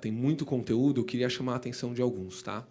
tem muito conteúdo, eu queria chamar a atenção de alguns, tá?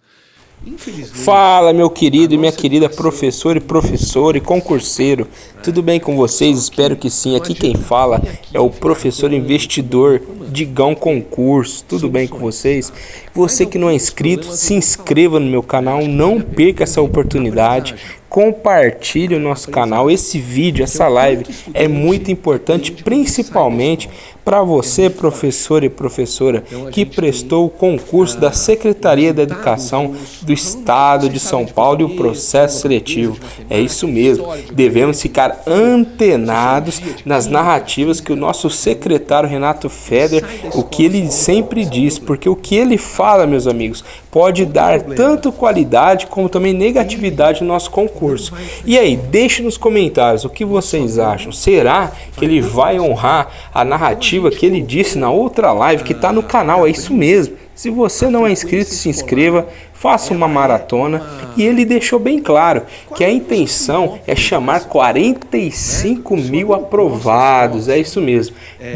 Infelizmente, Fala, meu querido e minha nossa querida educação, professor e professor e concurseiro. Tudo bem com vocês? Espero que sim. Aqui quem fala é o professor investidor Digão Concurso. Tudo bem com vocês? Você que não é inscrito, se inscreva no meu canal, não perca essa oportunidade. Compartilhe o nosso canal. Esse vídeo, essa live é muito importante, principalmente para você, professor e professora, que prestou o concurso da Secretaria da Educação do Estado de São Paulo e o processo seletivo. É isso mesmo, devemos ficar antenados nas narrativas que o nosso secretário Renato Feder, o que ele sempre diz, porque o que ele fala, meus amigos, pode dar tanto qualidade como também negatividade no nosso concurso. E aí, deixe nos comentários o que vocês acham. Será que ele vai honrar a narrativa que ele disse na outra live que está no canal? É isso mesmo. Se você não é inscrito, se inscreva, faça uma maratona. E ele deixou bem claro que a intenção é chamar 45 mil aprovados. É isso mesmo.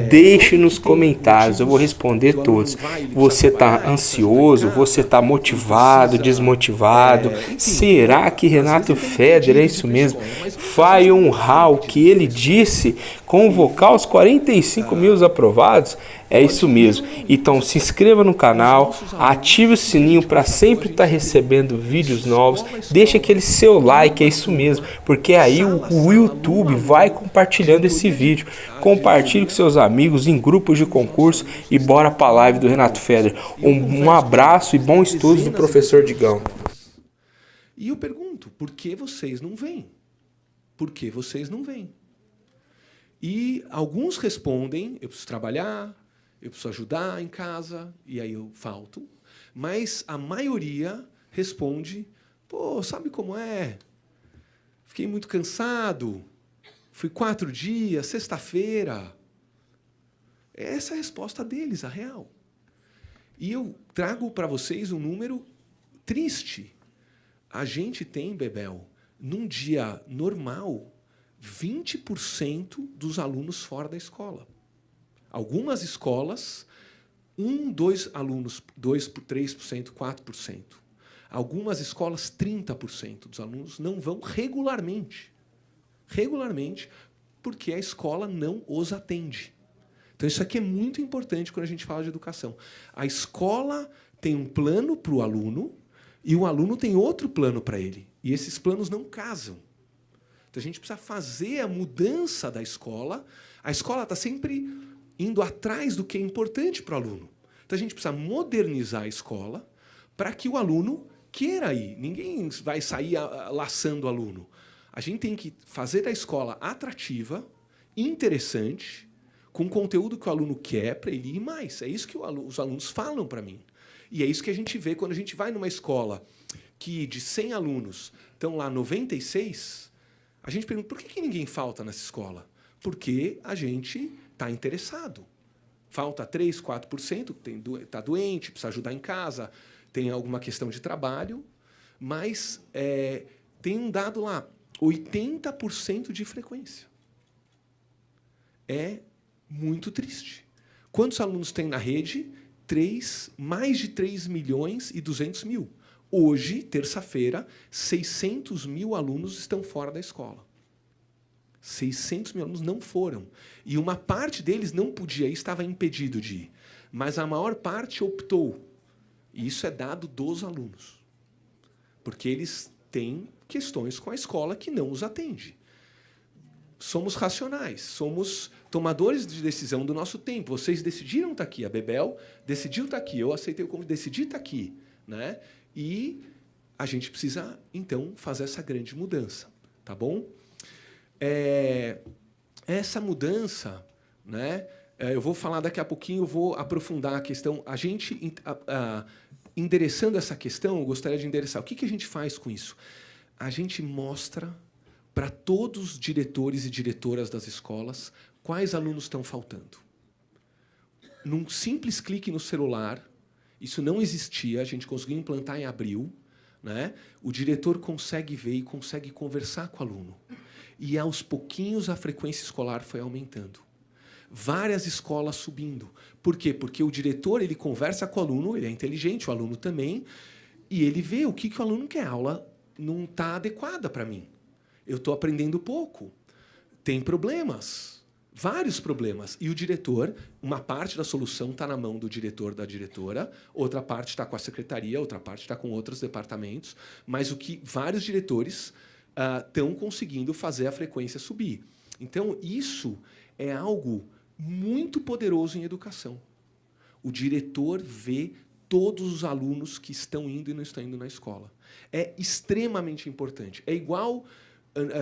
Deixe nos comentários, eu vou responder todos. Você está ansioso? Você está motivado, desmotivado? Será que Renato Feder, é isso mesmo, vai honrar o que ele disse, convocar os 45 mil aprovados? É isso mesmo. Então se inscreva no canal, ative o sininho para sempre estar recebendo vídeos novos, deixa aquele seu like, é isso mesmo, porque aí o YouTube vai compartilhando esse vídeo. Compartilhe com seus amigos em grupos de concurso e bora para a live do Renato Feder. Um abraço e bom estudo do professor Digão. E eu pergunto, por que vocês não vêm? Por que vocês não vêm? E alguns respondem, eu preciso trabalhar, eu preciso ajudar em casa, e aí eu falto. Mas a maioria responde, pô, sabe como é? Fiquei muito cansado, fui 4 dias, sexta-feira. Essa é a resposta deles, a real. E eu trago para vocês um número triste. A gente tem, Bebel, num dia normal, 20% dos alunos fora da escola. Algumas escolas, 1, 2 alunos, 2, 3%, 4%. Algumas escolas, 30% dos alunos não vão regularmente. Regularmente, porque a escola não os atende. Então, isso aqui é muito importante quando a gente fala de educação. A escola tem um plano para o aluno e o aluno tem outro plano para ele. E esses planos não casam. Então, a gente precisa fazer a mudança da escola. A escola está sempre indo atrás do que é importante para o aluno. Então, a gente precisa modernizar a escola para que o aluno queira ir. Ninguém vai sair laçando o aluno. A gente tem que fazer a escola atrativa, interessante, com conteúdo que o aluno quer para ele ir mais. É isso que os alunos falam para mim. E é isso que a gente vê quando a gente vai numa escola que de 100 alunos estão lá 96, a gente pergunta, por que ninguém falta nessa escola? Porque a gente está interessado. Falta 3%, 4%, está doente, precisa ajudar em casa, tem alguma questão de trabalho, mas tem um dado lá, 80% de frequência. É muito triste. Quantos alunos tem na rede? Mais de 3.200.000. Hoje, terça-feira, 600.000 alunos estão fora da escola. 600.000 alunos não foram. E uma parte deles não podia ir, estava impedido de ir. Mas a maior parte optou. E isso é dado dos alunos. Porque eles têm questões com a escola que não os atende. Somos racionais, somos tomadores de decisão do nosso tempo. Vocês decidiram estar aqui, a Bebel decidiu estar aqui, eu aceitei o convite, decidi estar aqui, né? E a gente precisa, então, fazer essa grande mudança, tá bom? Essa mudança, né? Eu vou falar daqui a pouquinho, eu vou aprofundar a questão. A gente, endereçando essa questão, eu gostaria de endereçar. O que a gente faz com isso? A gente mostra para todos os diretores e diretoras das escolas quais alunos estão faltando. Num simples clique no celular, isso não existia, a gente conseguiu implantar em abril, né? O diretor consegue ver e consegue conversar com o aluno. E, aos pouquinhos, a frequência escolar foi aumentando. várias escolas subindo. Por quê? Porque o diretor ele conversa com o aluno, ele é inteligente, o aluno também, e ele vê o que o aluno quer. A aula não está adequada para mim. Eu estou aprendendo pouco. Tem problemas, vários problemas. E o diretor, uma parte da solução está na mão do diretor, da diretora, outra parte está com a secretaria, outra parte está com outros departamentos, mas o que vários diretores estão conseguindo fazer a frequência subir. Então, isso é algo muito poderoso em educação. O diretor vê todos os alunos que estão indo e não estão indo na escola. É extremamente importante. É igual,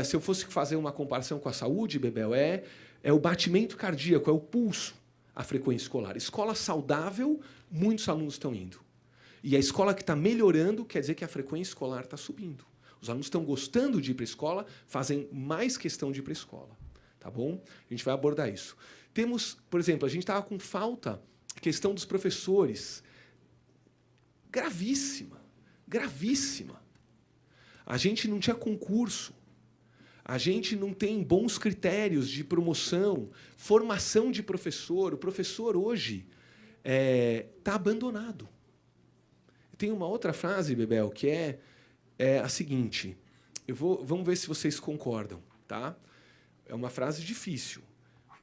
se eu fosse fazer uma comparação com a saúde, Bebel, é o batimento cardíaco, é o pulso, a frequência escolar. Escola saudável, muitos alunos estão indo. E a escola que está melhorando quer dizer que a frequência escolar está subindo. Os alunos estão gostando de ir para a escola, fazem mais questão de ir para a escola. Tá bom? A gente vai abordar isso. Temos, por exemplo, a gente estava com falta, questão dos professores. Gravíssima. Gravíssima. A gente não tinha concurso. A gente não tem bons critérios de promoção, formação de professor. O professor, hoje, está abandonado. Tem uma outra frase, Bebel, que é a seguinte. Vamos ver se vocês concordam. Tá? É uma frase difícil.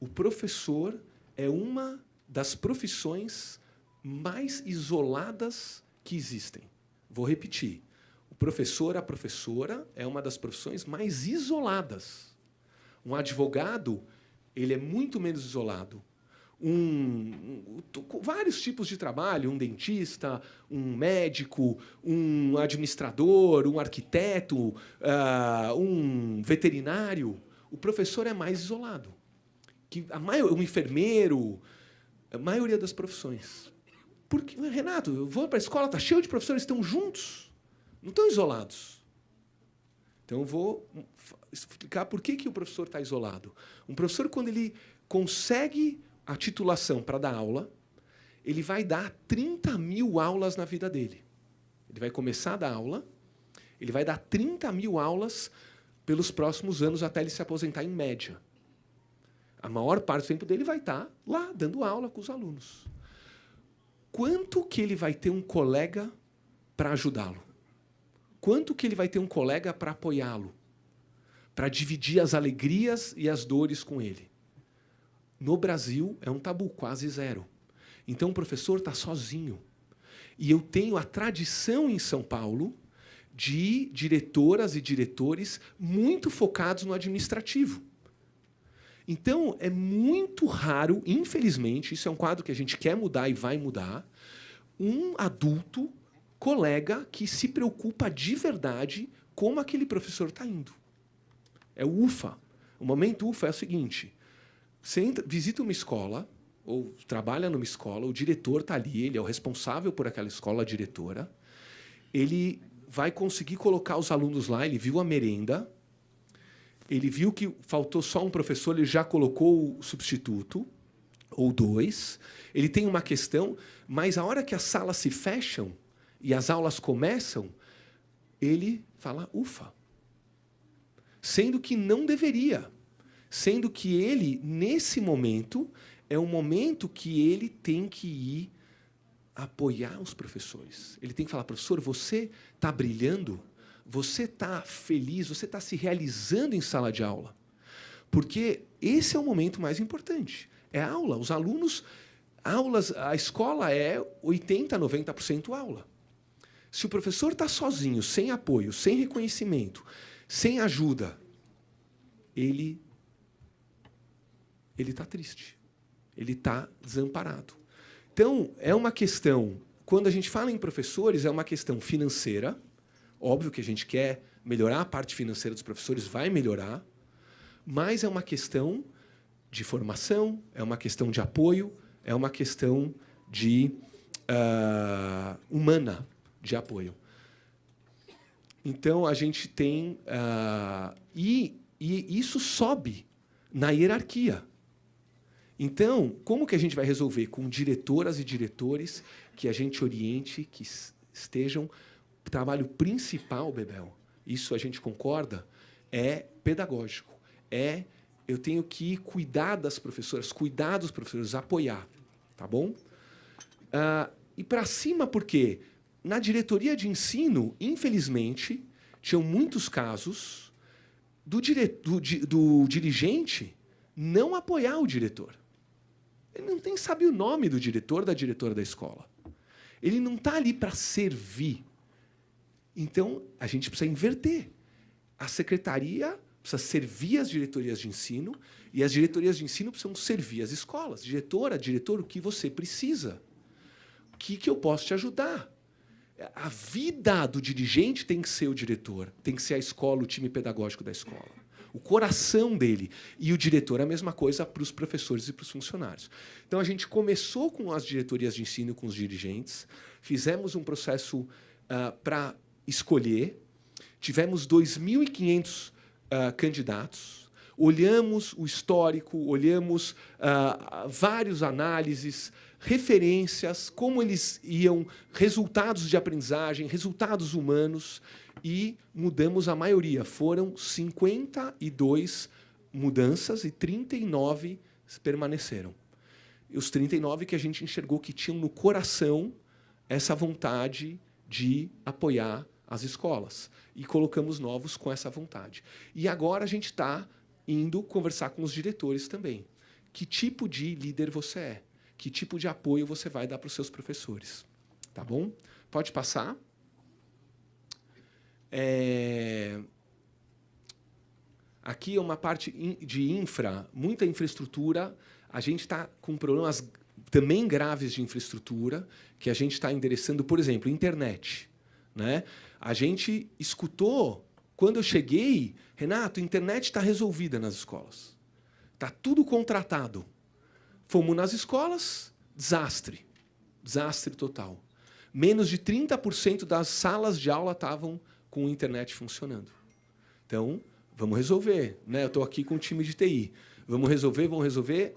O professor é uma das profissões mais isoladas que existem. Vou repetir. O professor, a professora, é uma das profissões mais isoladas. Um advogado, ele é muito menos isolado. Vários tipos de trabalho, um dentista, um médico, um administrador, um arquiteto, um veterinário. O professor é mais isolado. Um enfermeiro, a maioria das profissões. Porque, Renato, eu vou para a escola, está cheio de professores, estão juntos, não estão isolados. Então, eu vou explicar por que o professor está isolado. Um professor, quando ele consegue a titulação para dar aula, ele vai dar 30 mil aulas na vida dele. Ele vai começar a dar aula, ele vai dar 30 mil aulas pelos próximos anos até ele se aposentar, em média. A maior parte do tempo dele vai estar lá, dando aula com os alunos. Quanto que ele vai ter um colega para ajudá-lo? Quanto que ele vai ter um colega para apoiá-lo? Para dividir as alegrias e as dores com ele? No Brasil, é um tabu, quase zero. Então, o professor está sozinho. E eu tenho a tradição em São Paulo de diretoras e diretores muito focados no administrativo. Então, é muito raro, infelizmente, isso é um quadro que a gente quer mudar e vai mudar, um adulto, colega, que se preocupa de verdade como aquele professor está indo. É o UFA. O momento UFA é o seguinte: você visita uma escola, ou trabalha numa escola, o diretor está ali, ele é o responsável por aquela escola, a diretora, ele vai conseguir colocar os alunos lá, ele viu a merenda, ele viu que faltou só um professor, ele já colocou o substituto, ou dois. Ele tem uma questão, mas a hora que as salas se fecham e as aulas começam, ele fala, ufa. Sendo que não deveria. Sendo que ele, nesse momento, é um momento que ele tem que ir apoiar os professores. Ele tem que falar, professor, você está brilhando? Você está feliz, você está se realizando em sala de aula. Porque esse é o momento mais importante. É a aula. Os alunos, a escola é 80%, 90% aula. Se o professor está sozinho, sem apoio, sem reconhecimento, sem ajuda, ele está triste. Ele está desamparado. Então, é uma questão, quando a gente fala em professores, é uma questão financeira. Óbvio que a gente quer melhorar a parte financeira dos professores, vai melhorar, mas é uma questão de formação, é uma questão de apoio, é uma questão de humana de apoio. Então, a gente tem... e isso sobe na hierarquia. Então, como que a gente vai resolver? Com diretoras e diretores que a gente oriente, que estejam... O trabalho principal, Bebel, isso a gente concorda, é pedagógico, é eu tenho que cuidar das professoras, cuidar dos professores, apoiar, tá bom? E para cima, por quê? Na diretoria de ensino, infelizmente, tinham muitos casos do dirigente não apoiar o diretor. Ele não nem sabe o nome do diretor, da diretora da escola. Ele não está ali para servir. Então, a gente precisa inverter. A secretaria precisa servir as diretorias de ensino e as diretorias de ensino precisam servir as escolas. Diretor, o que você precisa? O que eu posso te ajudar? A vida do dirigente tem que ser o diretor, tem que ser a escola, o time pedagógico da escola. O coração dele. E o diretor é a mesma coisa para os professores e para os funcionários. Então, a gente começou com as diretorias de ensino, com os dirigentes, fizemos um processo para escolher, tivemos 2.500 candidatos, olhamos o histórico, olhamos várias análises, referências, como eles iam, resultados de aprendizagem, resultados humanos, e mudamos a maioria. Foram 52 mudanças e 39 permaneceram. E os 39 que a gente enxergou que tinham no coração essa vontade de apoiar as escolas. E colocamos novos com essa vontade. E agora a gente está indo conversar com os diretores também. Que tipo de líder você é? Que tipo de apoio você vai dar para os seus professores? Tá bom? Pode passar. Aqui é uma parte de infra, muita infraestrutura. A gente está com problemas também graves de infraestrutura, que a gente está endereçando, por exemplo, internet. Né? A gente escutou, quando eu cheguei, Renato, a internet está resolvida nas escolas. Está tudo contratado. Fomos nas escolas, desastre. Desastre total. Menos de 30% das salas de aula estavam com a internet funcionando. Então, vamos resolver. Né? Eu estou aqui com o time de TI. Vamos resolver.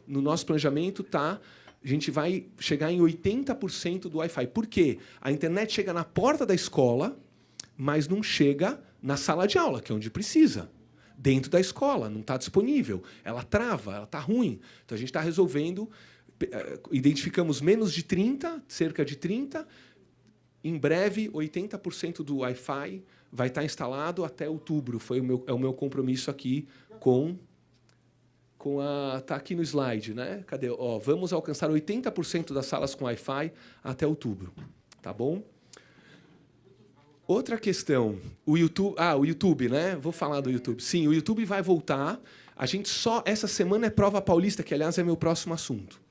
No nosso planejamento a gente vai chegar em 80% do Wi-Fi. Por quê? A internet chega na porta da escola, mas não chega na sala de aula, que é onde precisa. Dentro da escola, não está disponível. Ela trava, ela está ruim. Então, a gente está resolvendo. Identificamos menos de 30, cerca de 30. Em breve, 80% do Wi-Fi vai estar instalado até outubro. É o meu compromisso aqui com a... Está aqui no slide, né? Cadê? Ó, vamos alcançar 80% das salas com Wi-Fi até outubro. Tá bom? Outra questão, o YouTube, né? Vou falar do YouTube. Sim, o YouTube vai voltar. A gente só essa semana é prova paulista, que aliás é meu próximo assunto.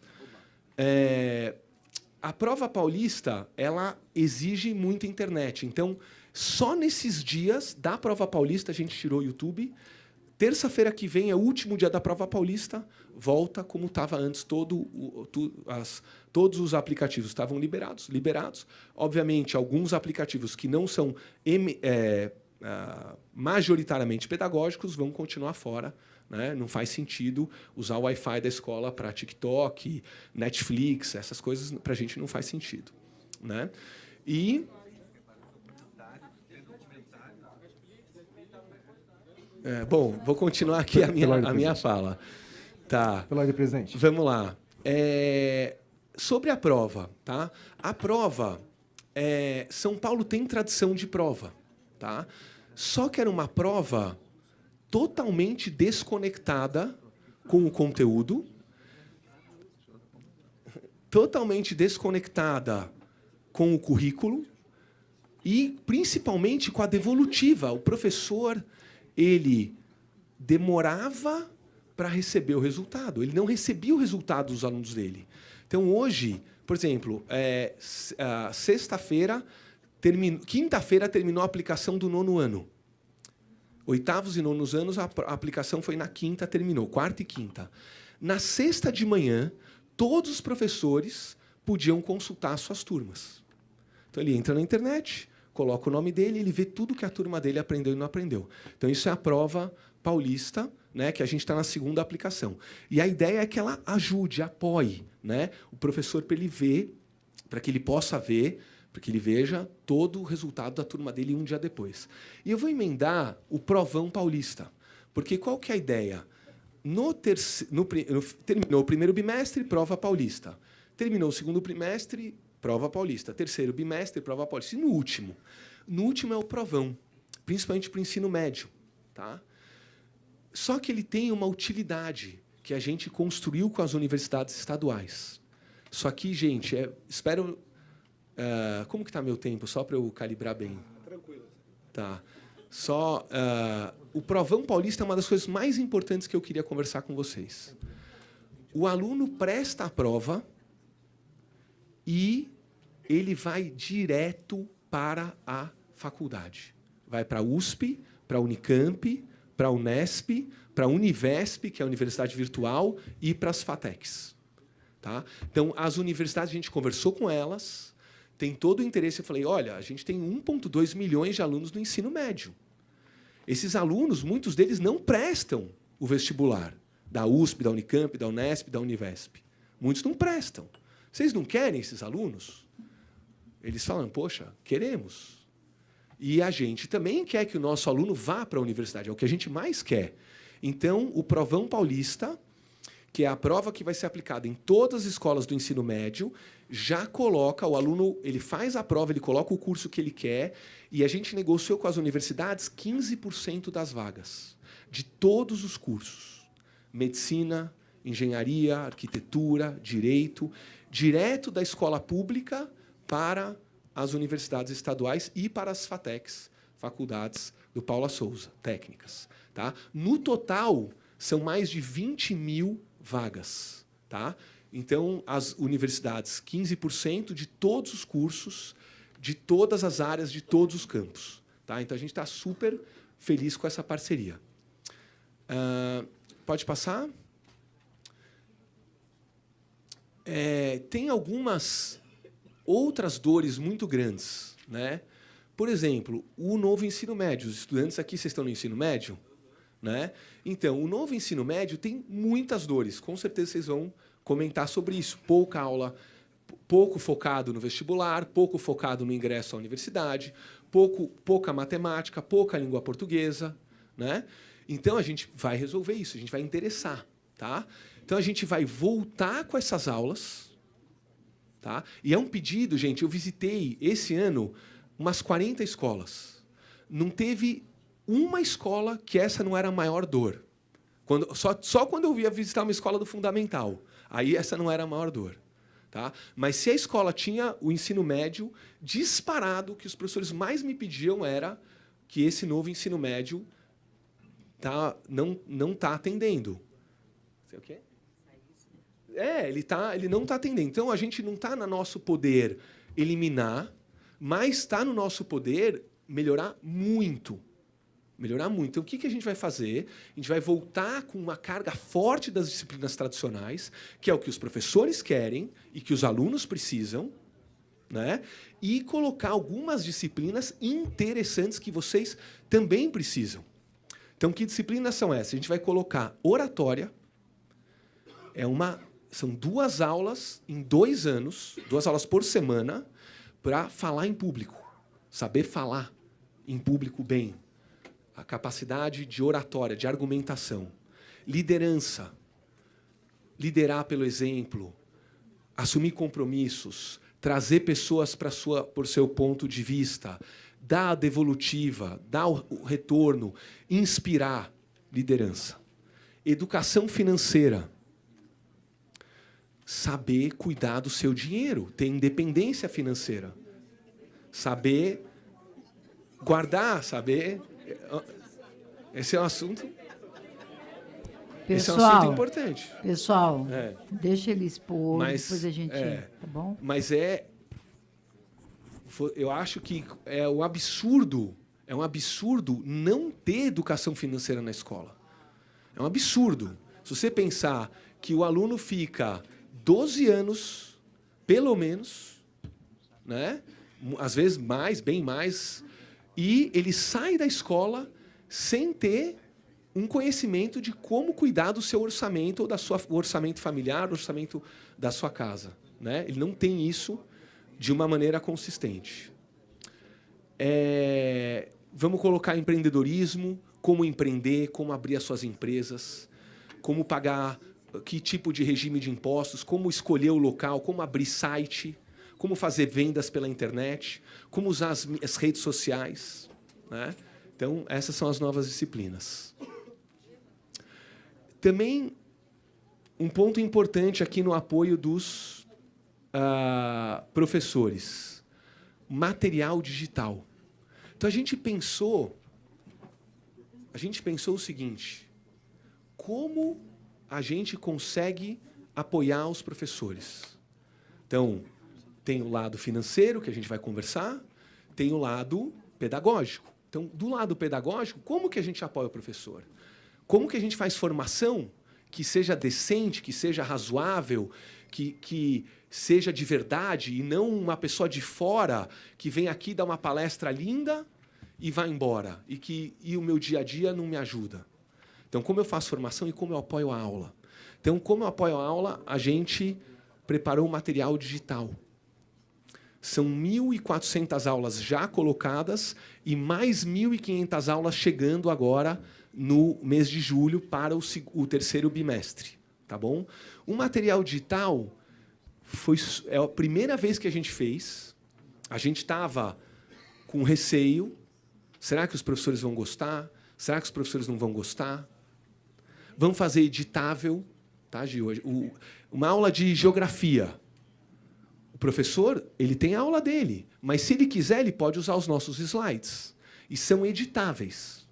A prova paulista, ela exige muita internet. Então, só nesses dias da prova paulista a gente tirou o YouTube. Terça-feira que vem é o último dia da prova paulista, volta como estava antes. Todos os aplicativos estavam liberados. Obviamente, alguns aplicativos que não são majoritariamente pedagógicos vão continuar fora. Né? Não faz sentido usar o Wi-Fi da escola para TikTok, Netflix, essas coisas para a gente não faz sentido. Né? E... bom, vou continuar aqui a minha fala. Tá. Pela ordem, presidente. Vamos lá. Sobre a prova. Tá? A prova, São Paulo tem tradição de prova. Tá? Só que era uma prova totalmente desconectada com o conteúdo, totalmente desconectada com o currículo e, principalmente, com a devolutiva. O professor ele demorava para receber o resultado. Ele não recebia o resultado dos alunos dele. Então, hoje, por exemplo, quinta-feira terminou a aplicação do 9º ano. 8º e 9º anos, a aplicação foi na quinta, terminou, quarta e quinta. Na sexta de manhã, todos os professores podiam consultar suas turmas. Então, ele entra na internet, coloca o nome dele, ele vê tudo que a turma dele aprendeu e não aprendeu. Então, isso é a prova paulista, né, que a gente está na segunda aplicação. E a ideia é que ela ajude, apoie, né, o professor para ele ver, para que ele possa ver, para que ele veja todo o resultado da turma dele um dia depois. E eu vou emendar o provão paulista. Porque qual que é a ideia? Terminou o primeiro bimestre, prova paulista. Terminou o segundo bimestre, prova paulista. Terceiro bimestre, prova paulista. E no último? No último é o provão, principalmente para o ensino médio. Tá? Só que ele tem uma utilidade que a gente construiu com as universidades estaduais. Isso aqui, gente, espero... como que está meu tempo? Só para eu calibrar bem. Tranquilo. Tá. Só, o Provão Paulista é uma das coisas mais importantes que eu queria conversar com vocês. O aluno presta a prova e ele vai direto para a faculdade. Vai para a USP, para a Unicamp, para a Unesp, para a Univesp, que é a Universidade Virtual, e para as FATECs. Tá? Então, as universidades, a gente conversou com elas, tem todo o interesse. Eu falei, olha, a gente tem 1,2 milhões de alunos no ensino médio. Esses alunos, muitos deles não prestam o vestibular da USP, da Unicamp, da Unesp, da Univesp. Muitos não prestam. Vocês não querem esses alunos? Eles falam, poxa, queremos. E a gente também quer que o nosso aluno vá para a universidade, é o que a gente mais quer. Então, o Provão Paulista, que é a prova que vai ser aplicada em todas as escolas do ensino médio, já coloca, o aluno ele faz a prova, ele coloca o curso que ele quer, e a gente negociou com as universidades 15% das vagas, de todos os cursos. Medicina, engenharia, arquitetura, direito, direto da escola pública para as universidades estaduais e para as FATECs, faculdades do Paula Souza, técnicas. Tá? No total, são mais de 20 mil vagas. Tá? Então, as universidades, 15% de todos os cursos, de todas as áreas, de todos os campos. Tá? Então, a gente está super feliz com essa parceria. Pode passar? Tem algumas outras dores muito grandes. Né? Por exemplo, o novo ensino médio. Os estudantes aqui, vocês estão no ensino médio? Né? Então, o novo ensino médio tem muitas dores. Com certeza vocês vão comentar sobre isso. Pouca aula, pouco focado no vestibular, pouco focado no ingresso à universidade, pouca matemática, pouca língua portuguesa. Né? Então, a gente vai resolver isso, a gente vai interessar. Tá? Então, a gente vai voltar com essas aulas. Tá? E é um pedido, gente, eu visitei esse ano umas 40 escolas. Não teve uma escola que essa não era a maior dor. Só quando eu ia visitar uma escola do fundamental, aí essa não era a maior dor. Tá? Mas se a escola tinha o ensino médio, disparado, o que os professores mais me pediam era que esse novo ensino médio não está atendendo. Sei o quê? Ele não está atendendo. Então, a gente não está no nosso poder eliminar, mas está no nosso poder melhorar muito. Melhorar muito. Então, o que a gente vai fazer? A gente vai voltar com uma carga forte das disciplinas tradicionais, que é o que os professores querem e que os alunos precisam, né? E colocar algumas disciplinas interessantes que vocês também precisam. Então, que disciplinas são essas? A gente vai colocar oratória. São 2 aulas em 2 anos, 2 aulas por semana, para falar em público. Saber falar em público bem. A capacidade de oratória, de argumentação. Liderança. Liderar pelo exemplo. Assumir compromissos. Trazer pessoas por seu ponto de vista. Dar a devolutiva. Dar o retorno. Inspirar. Liderança. Educação financeira. Saber cuidar do seu dinheiro. Ter independência financeira. Saber guardar, saber... Esse é um assunto... Pessoal, esse é um assunto importante. Pessoal, deixa ele expor, depois a gente... Tá bom? Mas eu acho que é um absurdo não ter educação financeira na escola. É um absurdo. Se você pensar que o aluno fica 12 anos, pelo menos, né? Às vezes mais, bem mais, e ele sai da escola sem ter um conhecimento de como cuidar do seu orçamento, ou o orçamento familiar, o orçamento da sua casa. Né? Ele não tem isso de uma maneira consistente. Vamos colocar empreendedorismo, como empreender, como abrir as suas empresas, como pagar, que tipo de regime de impostos, como escolher o local, como abrir site, como fazer vendas pela internet, como usar as redes sociais, né? Então, essas são as novas disciplinas. Também, um ponto importante aqui no apoio dos professores, material digital. Então, a gente pensou o seguinte: como a gente consegue apoiar os professores? Então, tem o lado financeiro, que a gente vai conversar, tem o lado pedagógico. Então, do lado pedagógico, como que a gente apoia o professor? Como que a gente faz formação que seja decente, que seja razoável, que seja de verdade, e não uma pessoa de fora que vem aqui dar uma palestra linda e vai embora, e o meu dia a dia não me ajuda? Então, como eu faço formação e como eu apoio a aula? Então, como eu apoio a aula, a gente preparou um material digital. São 1.400 aulas já colocadas e mais 1.500 aulas chegando agora no mês de julho para o terceiro bimestre. Tá bom? O material digital é a primeira vez que a gente fez. A gente estava com receio. Será que os professores vão gostar? Será que os professores não vão gostar? Vamos fazer editável. Tá, Gil? Uma aula de geografia. O professor, ele tem a aula dele, mas se ele quiser, ele pode usar os nossos slides. E são editáveis.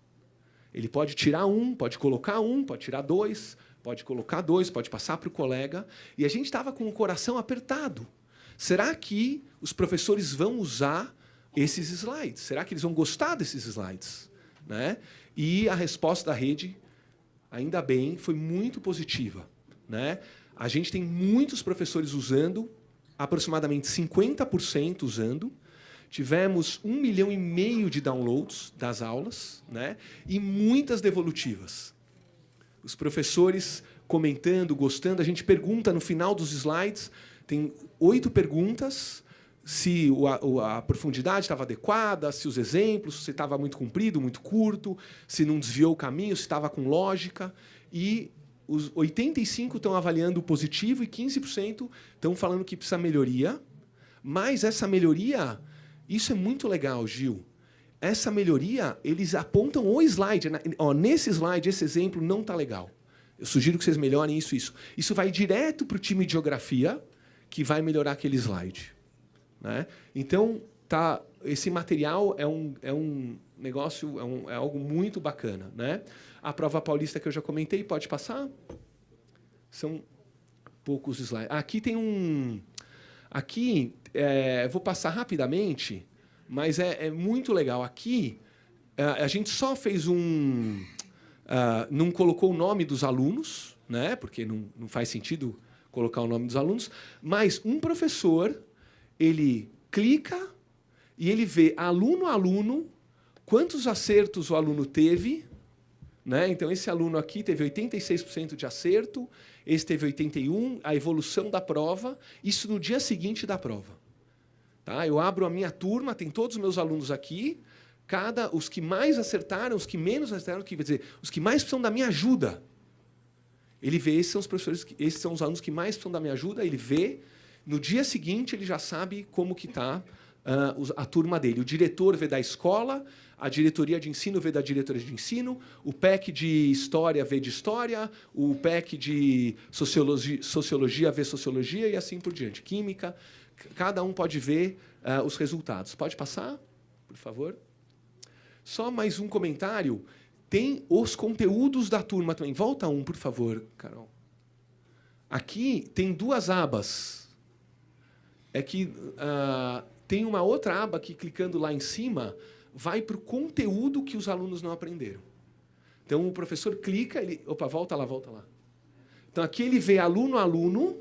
Ele pode tirar um, pode colocar um, pode tirar dois, pode colocar dois, pode passar para o colega. E a gente estava com o coração apertado. Será que os professores vão usar esses slides? Será que eles vão gostar desses slides? Né? E a resposta da rede, ainda bem, foi muito positiva. Né? A gente tem muitos professores usando, aproximadamente 50% usando. Tivemos 1,5 milhão de downloads das aulas, né? E muitas devolutivas. Os professores comentando, gostando. A gente pergunta no final dos slides, tem 8 perguntas, se a profundidade estava adequada, se os exemplos, se estava muito comprido, muito curto, se não desviou o caminho, se estava com lógica. E os 85% estão avaliando positivo e 15% estão falando que precisa melhoria. Mas essa melhoria, isso é muito legal, Gil. Essa melhoria, eles apontam o slide. Nesse slide, esse exemplo não está legal. Eu sugiro que vocês melhorem isso e isso. Isso vai direto para o time de geografia, que vai melhorar aquele slide. Né? Então, esse material é um negócio, é algo muito bacana. Né? A prova paulista que eu já comentei, pode passar? São poucos slides. Aqui tem um... Aqui, vou passar rapidamente, mas é muito legal. Aqui, a gente só fez não colocou o nome dos alunos, né? Porque não faz sentido colocar o nome dos alunos, mas um professor, ele clica e ele vê aluno a aluno quantos acertos o aluno teve. Né? Então, esse aluno aqui teve 86% de acerto, esse teve 81%, a evolução da prova, isso no dia seguinte da prova. Tá? Eu abro a minha turma, tem todos os meus alunos aqui, os que mais acertaram, os que menos acertaram, quer dizer, os que mais precisam da minha ajuda. Ele vê, esses são os alunos que mais precisam da minha ajuda, ele vê, no dia seguinte ele já sabe como que está a turma dele. O diretor vê da escola, a diretoria de ensino vê da diretoria de ensino, o PEC de história vê de história, o PEC de sociologia vê sociologia e assim por diante. Química, cada um pode ver os resultados. Pode passar, por favor? Só mais um comentário. Tem os conteúdos da turma também. Volta um, por favor, Carol. Aqui tem 2 abas. Tem uma outra aba que, clicando lá em cima, vai para o conteúdo que os alunos não aprenderam. Então, o professor clica, volta lá. Então, aqui ele vê aluno a aluno,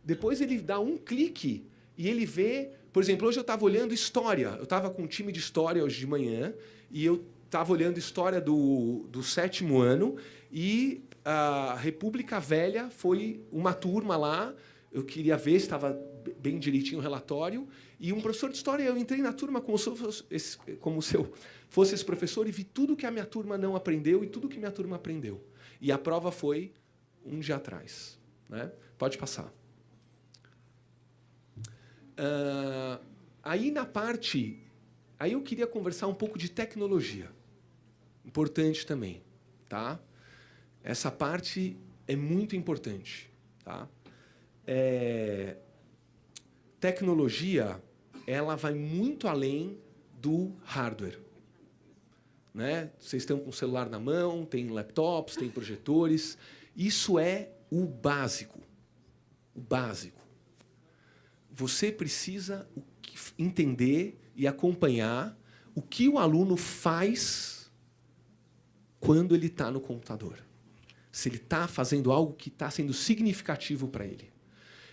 depois ele dá um clique e ele vê... Por exemplo, hoje eu estava olhando história. Eu estava com um time de história hoje de manhã e eu estava olhando história do 7º ano e a República Velha foi uma turma lá. Eu queria ver se estava bem direitinho o relatório. E um professor de história, eu entrei na turma como se eu fosse esse professor e vi tudo que a minha turma não aprendeu e tudo que minha turma aprendeu. E a prova foi um dia atrás. Né? Pode passar. Aí, na parte... Aí eu queria conversar um pouco de tecnologia. Importante também. Tá? Essa parte é muito importante. Tá? Tecnologia, ela vai muito além do hardware. Né? Vocês estão com o celular na mão, tem laptops, tem projetores. Isso é o básico. O básico. Você precisa entender e acompanhar o que o aluno faz quando ele está no computador. Se ele está fazendo algo que está sendo significativo para ele.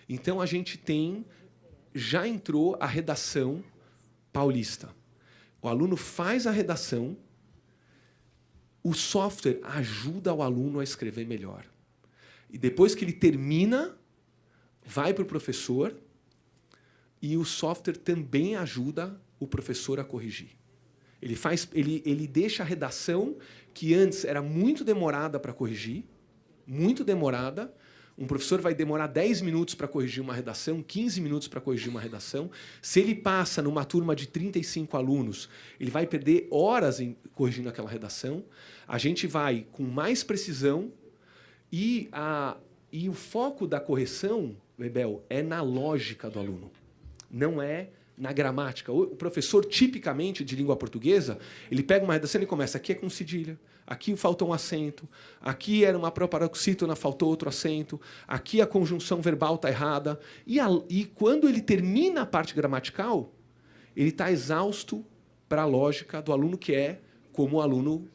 Então, a gente tem... Já entrou a redação paulista. O aluno faz a redação, o software ajuda o aluno a escrever melhor. E depois que ele termina, vai para o professor e o software também ajuda o professor a corrigir. Ele deixa a redação, que antes era muito demorada para corrigir, muito demorada. Um professor vai demorar 10 minutos para corrigir uma redação, 15 minutos para corrigir uma redação. Se ele passa numa turma de 35 alunos, ele vai perder horas corrigindo aquela redação. A gente vai com mais precisão e o foco da correção, Bebel, é na lógica do aluno, não é na gramática. O professor, tipicamente, de língua portuguesa, ele pega uma redação e começa, aqui é com cedilha, aqui faltou um acento, aqui era uma proparoxítona, faltou outro acento, aqui a conjunção verbal está errada. E quando ele termina a parte gramatical, ele está exausto para a lógica do aluno, que é como o aluno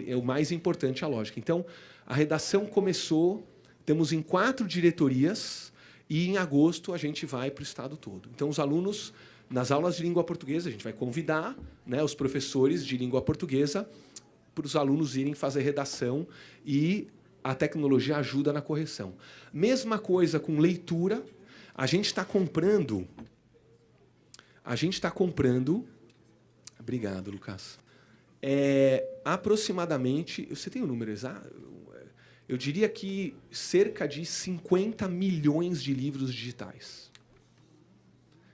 é o mais importante, a lógica. Então, a redação começou, estamos em 4 diretorias, e em agosto a gente vai para o estado todo. Então, os alunos, nas aulas de língua portuguesa, a gente vai convidar, né, os professores de língua portuguesa para os alunos irem fazer redação e a tecnologia ajuda na correção. Mesma coisa com leitura. A gente está comprando... Obrigado, Lucas. Aproximadamente... Você tem o número exato? Eu diria que cerca de 50 milhões de livros digitais.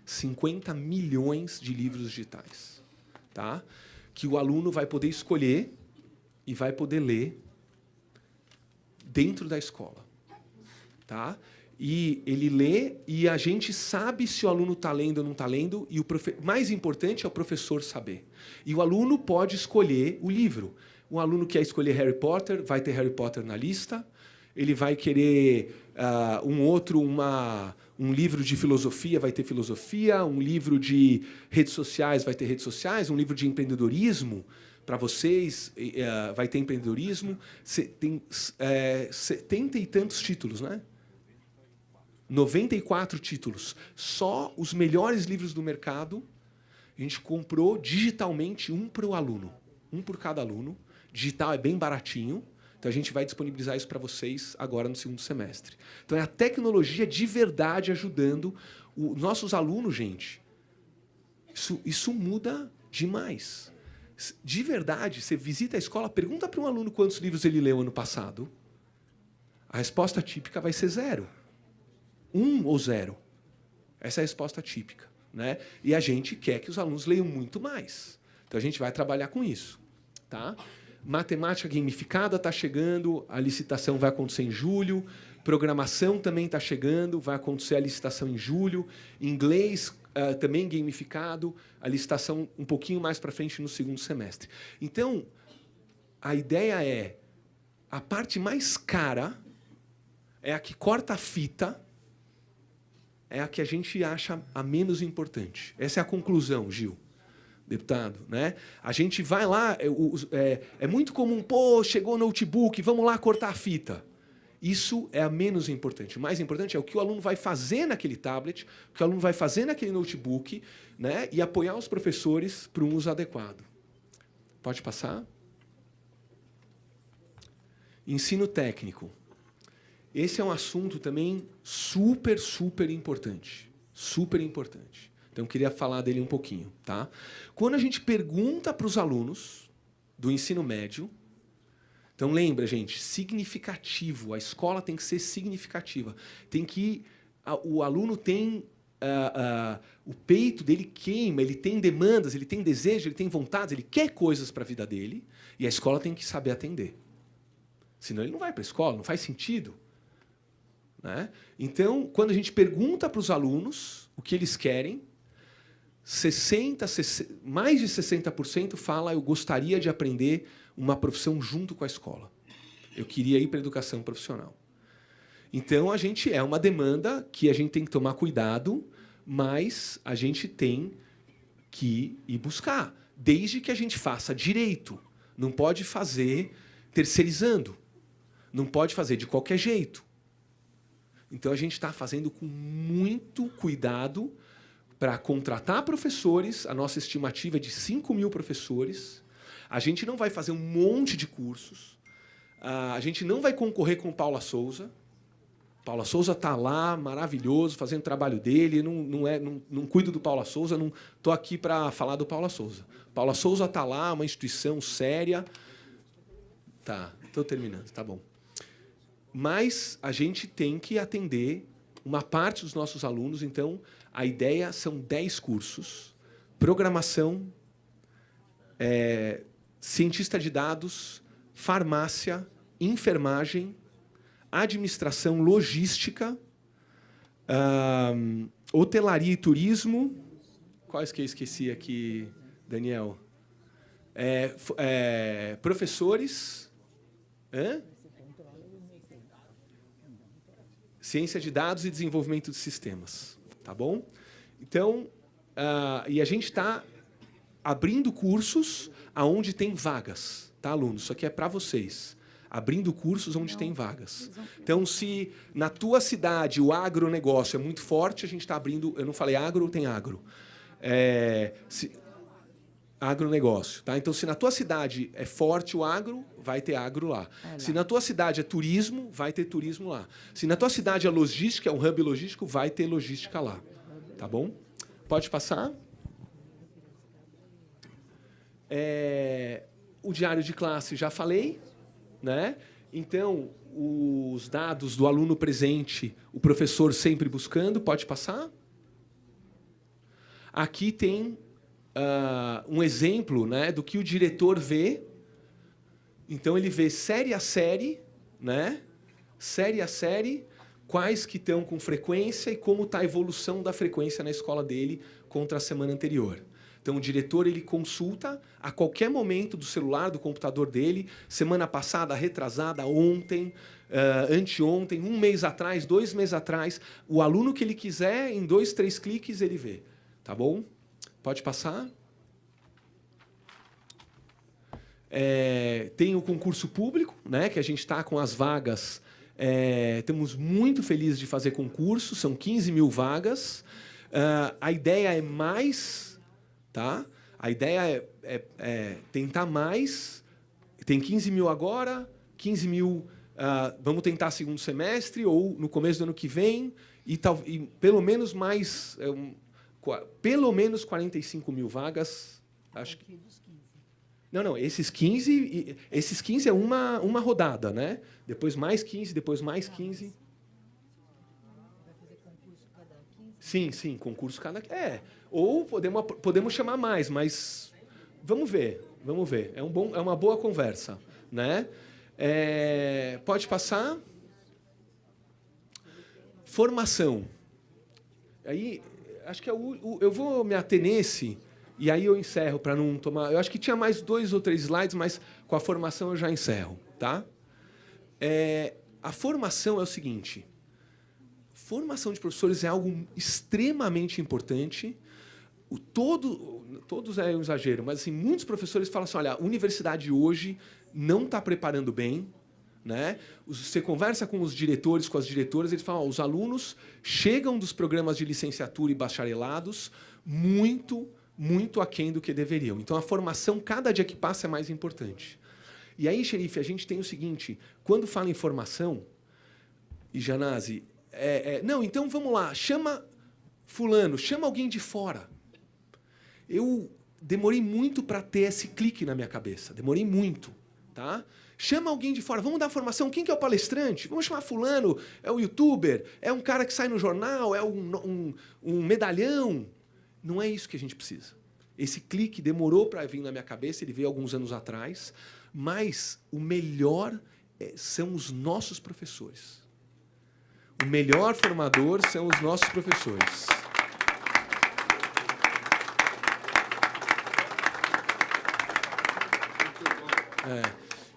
50 milhões de livros digitais. Tá? Que o aluno vai poder escolher e vai poder ler dentro da escola. Tá? E ele lê e a gente sabe se o aluno está lendo ou não está lendo. E o mais importante é o professor saber. E o aluno pode escolher o livro. Um aluno quer escolher Harry Potter, vai ter Harry Potter na lista. Ele vai querer um livro de filosofia, vai ter filosofia. Um livro de redes sociais, vai ter redes sociais. Um livro de empreendedorismo, para vocês, vai ter empreendedorismo. Tem 70 e tantos títulos, né? 94 títulos. Só os melhores livros do mercado, a gente comprou digitalmente um para o aluno. Um por cada aluno. Digital é bem baratinho, então a gente vai disponibilizar isso para vocês agora no segundo semestre. Então é a tecnologia de verdade ajudando os nossos alunos, gente. Isso muda demais. De verdade, você visita a escola, pergunta para um aluno quantos livros ele leu ano passado. A resposta típica vai ser 0. 1 ou 0. Essa é a resposta típica. Né? E a gente quer que os alunos leiam muito mais. Então a gente vai trabalhar com isso. Tá? Matemática gamificada está chegando, a licitação vai acontecer em julho. Programação também está chegando, vai acontecer a licitação em julho. Inglês também gamificado, a licitação um pouquinho mais para frente no segundo semestre. Então, a ideia é, a parte mais cara é a que corta a fita, é a que a gente acha a menos importante. Essa é a conclusão, Gil. Deputado, né? A gente vai lá, é muito comum, chegou o notebook, vamos lá cortar a fita. Isso é a menos importante. O mais importante é o que o aluno vai fazer naquele tablet, o que o aluno vai fazer naquele notebook, né? E apoiar os professores para um uso adequado. Pode passar? Ensino técnico. Esse é um assunto também super, super importante. Super importante. Então, eu queria falar dele um pouquinho. Tá? Quando a gente pergunta para os alunos do ensino médio Então, lembra, gente, significativo. A escola tem que ser significativa. Tem que... O aluno tem... o peito dele queima, ele tem demandas, ele tem desejos, ele tem vontades, ele quer coisas para a vida dele, e a escola tem que saber atender. Senão ele não vai para a escola, não faz sentido. Né? Então, quando a gente pergunta para os alunos o que eles querem, mais de 60% fala: eu gostaria de aprender uma profissão junto com a escola. Eu queria ir para a educação profissional. Então, é uma demanda que a gente tem que tomar cuidado, mas a gente tem que ir buscar, desde que a gente faça direito. Não pode fazer terceirizando. Não pode fazer de qualquer jeito. Então, a gente está fazendo com muito cuidado para contratar professores. A nossa estimativa é de 5.000 professores. A gente não vai fazer um monte de cursos. A gente não vai concorrer com o Paula Souza. Paula Souza está lá, maravilhoso, fazendo o trabalho dele. Não cuido do Paula Souza, não estou aqui para falar do Paula Souza. Paula Souza está lá, uma instituição séria. Tá, estou terminando, tá bom. Mas a gente tem que atender uma parte dos nossos alunos. Então, a ideia são 10 cursos. Programação, cientista de dados, farmácia, enfermagem, administração, logística, hotelaria e turismo. Quais que eu esqueci aqui, Daniel? Professores. Ciência de dados e desenvolvimento de sistemas. Tá bom? Então, e a gente está abrindo cursos aonde tem vagas, tá, alunos? Isso aqui é para vocês. Abrindo cursos onde tem vagas. Então, se na tua cidade o agronegócio é muito forte, a gente está abrindo... Eu não falei agro, tem agro. Agronegócio. Tá? Então, se na tua cidade é forte o agro, vai ter agro lá. Se na tua cidade é turismo, vai ter turismo lá. Se na tua cidade é logística, é um hub logístico, vai ter logística lá. Tá bom? Pode passar. O diário de classe, já falei. Né? Então, os dados do aluno presente, o professor sempre buscando. Pode passar. Aqui tem um exemplo, né, do que o diretor vê. Então, ele vê série a série, né? Série a série, quais que estão com frequência e como está a evolução da frequência na escola dele contra a semana anterior. Então, o diretor ele consulta a qualquer momento do celular, do computador dele, semana passada, retrasada, ontem, anteontem, 1 mês atrás, 2 meses atrás. O aluno que ele quiser, em 2, 3 cliques, ele vê. Tá bom? Pode passar. Tem o concurso público, né, que a gente está com as vagas. Estamos muito felizes de fazer concurso, são 15.000 vagas. A ideia é mais... Tá? A ideia é tentar mais. Tem 15.000 agora, 15.000 vamos tentar segundo semestre ou no começo do ano que vem, e pelo menos mais... pelo menos 45.000 vagas. Acho que... Não, esses 15 é uma rodada, né? Depois mais 15, depois mais 15. Vai fazer concurso cada Sim, 15? sim, concurso cada... Ou podemos chamar mais, mas vamos ver. É uma boa conversa, né? Pode passar. Formação. Aí, acho que eu vou me ater nesse, e aí eu encerro para não tomar... Eu acho que tinha mais 2 ou 3 slides, mas com a formação eu já encerro, tá? A formação é o seguinte: formação de professores é algo extremamente importante. Todos é um exagero, mas assim, muitos professores falam assim: olha, a universidade hoje não está preparando bem. Né? Você conversa com os diretores, com as diretoras, eles falam: os alunos chegam dos programas de licenciatura e bacharelados muito aquém do que deveriam. Então, a formação, cada dia que passa, é mais importante. E aí, xerife, a gente tem o seguinte: quando fala em formação, e Janazzi, não, então vamos lá, chama fulano, chama alguém de fora. Eu demorei muito para ter esse clique na minha cabeça, demorei muito. Tá? Chama alguém de fora, vamos dar formação. Quem que é o palestrante? Vamos chamar fulano, é o youtuber, é um cara que sai no jornal, é um medalhão. Não é isso que a gente precisa. Esse clique demorou para vir na minha cabeça, ele veio alguns anos atrás, mas o melhor são os nossos professores. O melhor formador são os nossos professores.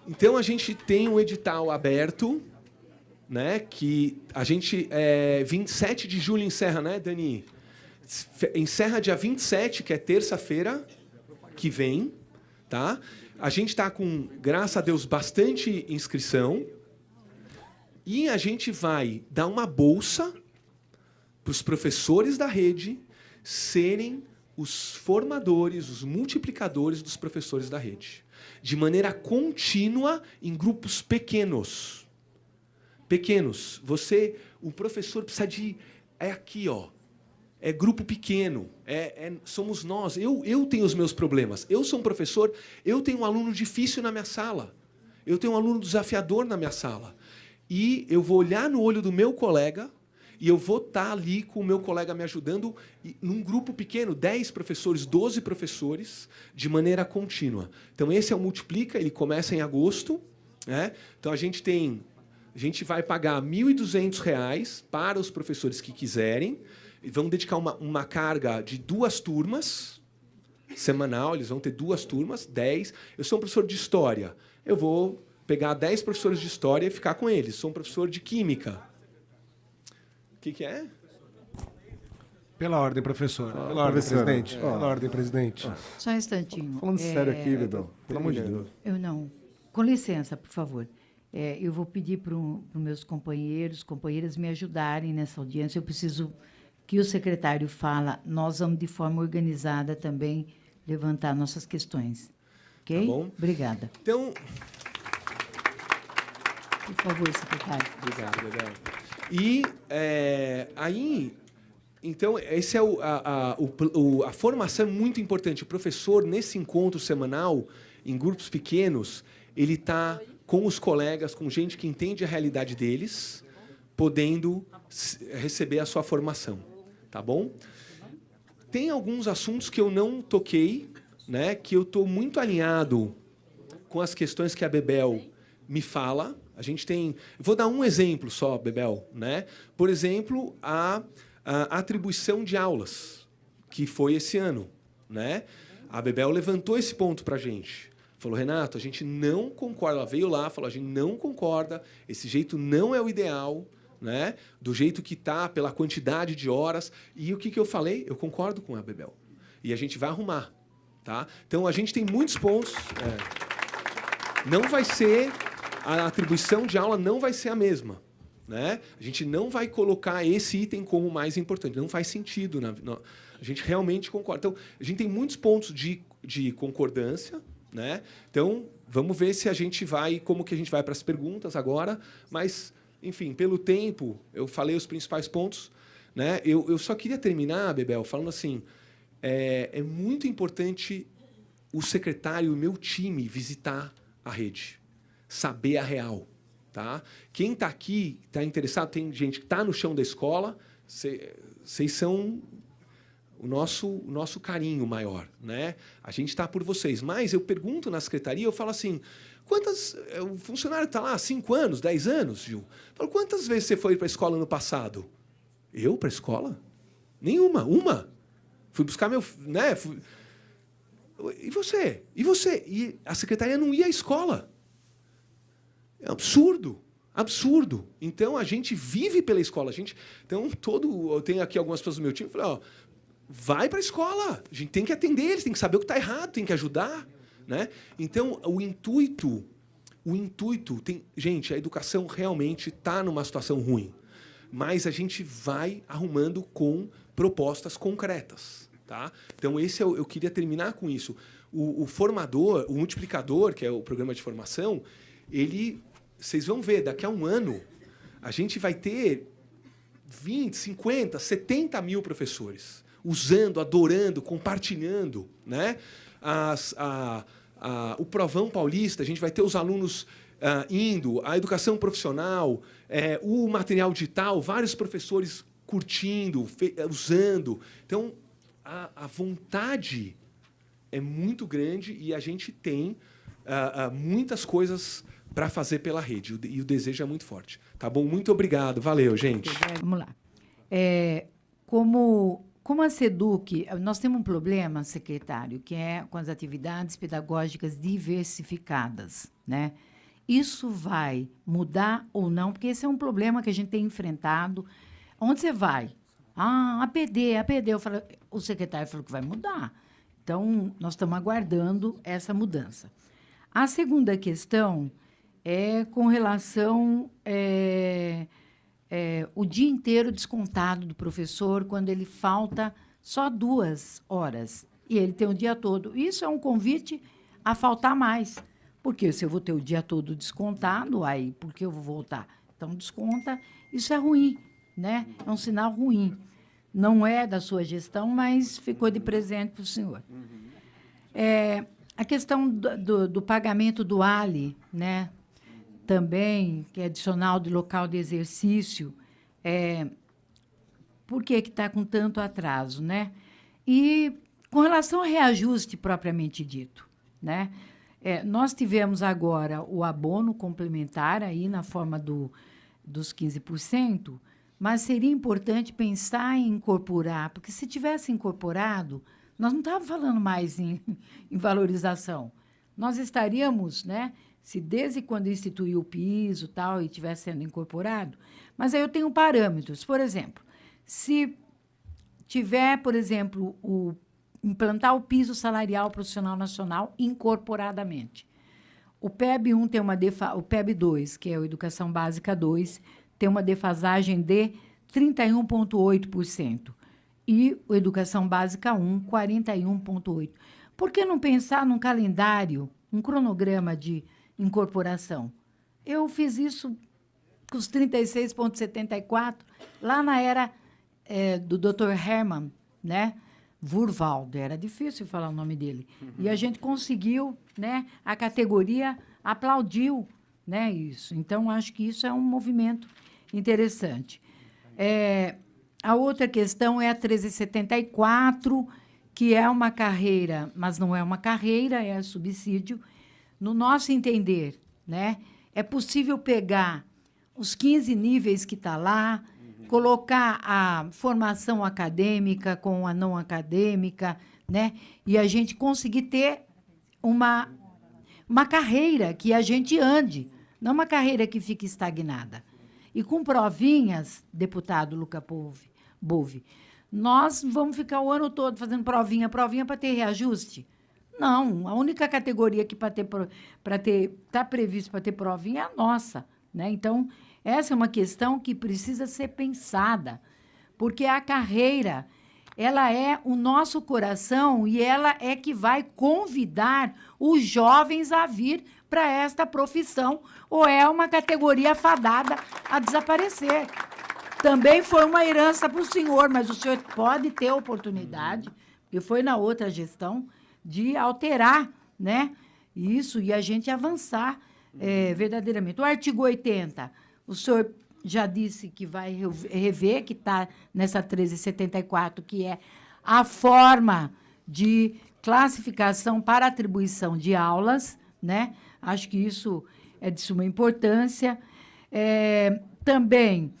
Então, a gente tem um edital aberto, né, que a gente, 27 de julho encerra, né, Dani? Encerra dia 27, que é terça-feira que vem. Tá? A gente está com, graças a Deus, bastante inscrição. E a gente vai dar uma bolsa para os professores da rede serem os formadores, os multiplicadores dos professores da rede. De maneira contínua, em grupos pequenos. Pequenos. O professor precisa de... É aqui, ó. É grupo pequeno. Somos nós. Eu tenho os meus problemas. Eu sou um professor, eu tenho um aluno difícil na minha sala. Eu tenho um aluno desafiador na minha sala. E eu vou olhar no olho do meu colega e eu vou estar ali com o meu colega me ajudando num grupo pequeno, 10 professores, 12 professores, de maneira contínua. Então, esse é o Multiplica, ele começa em agosto. Né? Então, a gente vai pagar R$ 1.200 para os professores que quiserem. Vão dedicar uma carga de 2 turmas semanal, eles vão ter 2 turmas, 10. Eu sou um professor de história. Eu vou pegar 10 professores de história e ficar com eles. Sou um professor de química. O que é? Pela ordem, professor. Pela ordem, presidente. Pela ordem, presidente. Só um instantinho. Falando sério aqui, Bebel. Pelo amor de Deus. Eu não. Com licença, por favor. Eu vou pedir para os meus companheiras me ajudarem nessa audiência. Eu preciso que o secretário fala. Nós vamos, de forma organizada, também levantar nossas questões. Ok? Tá bom. Obrigada. Então... Por favor, secretário. Obrigado, legal. E aí, então, esse é a formação é muito importante. O professor, nesse encontro semanal, em grupos pequenos, ele está com os colegas, com gente que entende a realidade deles, podendo receber a sua formação. Tá bom? Tem alguns assuntos que eu não toquei, né, que eu estou muito alinhado com as questões que a Bebel me fala. A gente tem... Vou dar um exemplo só, Bebel. Né? Por exemplo, a atribuição de aulas, que foi esse ano. Né? A Bebel levantou esse ponto para a gente. Falou, Renato, a gente não concorda. Ela veio lá, falou, a gente não concorda, esse jeito não é o ideal, né? Do jeito que está, pela quantidade de horas. E o que eu falei? Eu concordo com a Bebel. E a gente vai arrumar. Tá? Então, a gente tem muitos pontos. Não vai ser... A atribuição de aula não vai ser a mesma. Né? A gente não vai colocar esse item como mais importante. Não faz sentido. A gente realmente concorda. Então, a gente tem muitos pontos de concordância. Né? Então, vamos ver se a gente vai... Como que a gente vai para as perguntas agora. Mas, enfim, pelo tempo, eu falei os principais pontos. Né? Eu só queria terminar, Bebel, falando assim... É muito importante o secretário e o meu time visitar a rede. Saber a real. Tá? Quem está aqui, está interessado, tem gente que está no chão da escola, vocês são o nosso carinho maior. Né? A gente está por vocês. Mas eu pergunto na secretaria, eu falo assim, o funcionário está lá há 5 anos, 10 anos, Gil? Eu falo, quantas vezes você foi para a escola no passado? Eu para a escola? Nenhuma. Uma. Fui buscar meu... Né? E você? E você? E a secretaria não ia à escola. É absurdo. Absurdo. Então, a gente vive pela escola. Eu tenho aqui algumas pessoas do meu time, falei, vai para a escola. A gente tem que atender eles, tem que saber o que está errado, tem que ajudar. Né? Então, o intuito tem... Gente, a educação realmente está numa situação ruim. Mas a gente vai arrumando com propostas concretas. Tá? Então, eu queria terminar com isso. O formador, o multiplicador, que é o programa de formação, vocês vão ver, daqui a um ano, a gente vai ter 20, 50, 70 mil professores usando, adorando, compartilhando. Né? O Provão Paulista, a gente vai ter os alunos indo, a educação profissional, o material digital, vários professores curtindo, usando. Então, a vontade é muito grande e a gente tem muitas coisas para fazer pela rede, e o desejo é muito forte. Tá bom? Muito obrigado. Valeu, gente. Vamos lá. Como a SEDUC, nós temos um problema, secretário, que é com as atividades pedagógicas diversificadas, né? Isso vai mudar ou não? Porque esse é um problema que a gente tem enfrentado. Onde você vai? APD. O secretário falou que vai mudar. Então, nós estamos aguardando essa mudança. A segunda questão é com relação o dia inteiro descontado do professor quando ele falta só 2 horas e ele tem o dia todo. Isso é um convite a faltar mais, porque se eu vou ter o dia todo descontado, aí por que eu vou voltar? Então, desconta, isso é ruim, né? É um sinal ruim. Não é da sua gestão, mas ficou de presente para o senhor. A questão do pagamento do ALI, né? Também, que é adicional de local de exercício, por que está com tanto atraso, né? E com relação ao reajuste propriamente dito, né? Nós tivemos agora o abono complementar aí na forma dos 15%, mas seria importante pensar em incorporar, porque se tivesse incorporado, nós não estávamos falando mais em valorização. Nós estaríamos, né? Se desde quando instituiu o piso tal, e estivesse sendo incorporado, mas aí eu tenho parâmetros. Por exemplo, se tiver, por exemplo, implantar o piso salarial profissional nacional incorporadamente. O PEB 1 tem o PEB 2, que é a Educação Básica 2, tem uma defasagem de 31,8%. E o Educação Básica 1, 41,8%. Por que não pensar num calendário, um cronograma de incorporação? Eu fiz isso com os 36,74%, lá na era do Dr. Hermann, né? Wurwald, era difícil falar o nome dele. E a gente conseguiu, né? A categoria aplaudiu, né? Isso. Então, acho que isso é um movimento interessante. A outra questão é a 1374, que é uma carreira, mas não é uma carreira, é subsídio. No nosso entender, né? É possível pegar os 15 níveis que está lá, colocar a formação acadêmica com a não acadêmica, né? E a gente conseguir ter uma carreira que a gente ande, não uma carreira que fique estagnada. E com provinhas, deputado Luca Bove, nós vamos ficar o ano todo fazendo provinha para ter reajuste? Não, a única categoria que está previsto para ter provinha é a nossa, né? Então, essa é uma questão que precisa ser pensada, porque a carreira, ela é o nosso coração e ela é que vai convidar os jovens a vir para esta profissão, ou é uma categoria fadada a desaparecer. Também foi uma herança para o senhor, mas o senhor pode ter oportunidade, porque foi na outra gestão, de alterar, né, isso e a gente avançar verdadeiramente. O artigo 80, o senhor já disse que vai rever, que está nessa 1374, que é a forma de classificação para atribuição de aulas, né? Acho que isso é de suma importância. Também,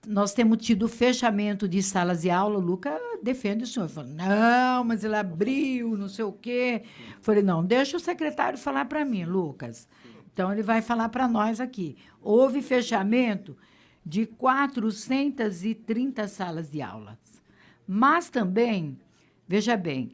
nós temos tido fechamento de salas de aula. O Luca defende o senhor. Fala, não, mas ele abriu, não sei o quê. Falei, não, deixa o secretário falar para mim, Lucas. Então, ele vai falar para nós aqui. Houve fechamento de 430 salas de aulas. Mas também, veja bem,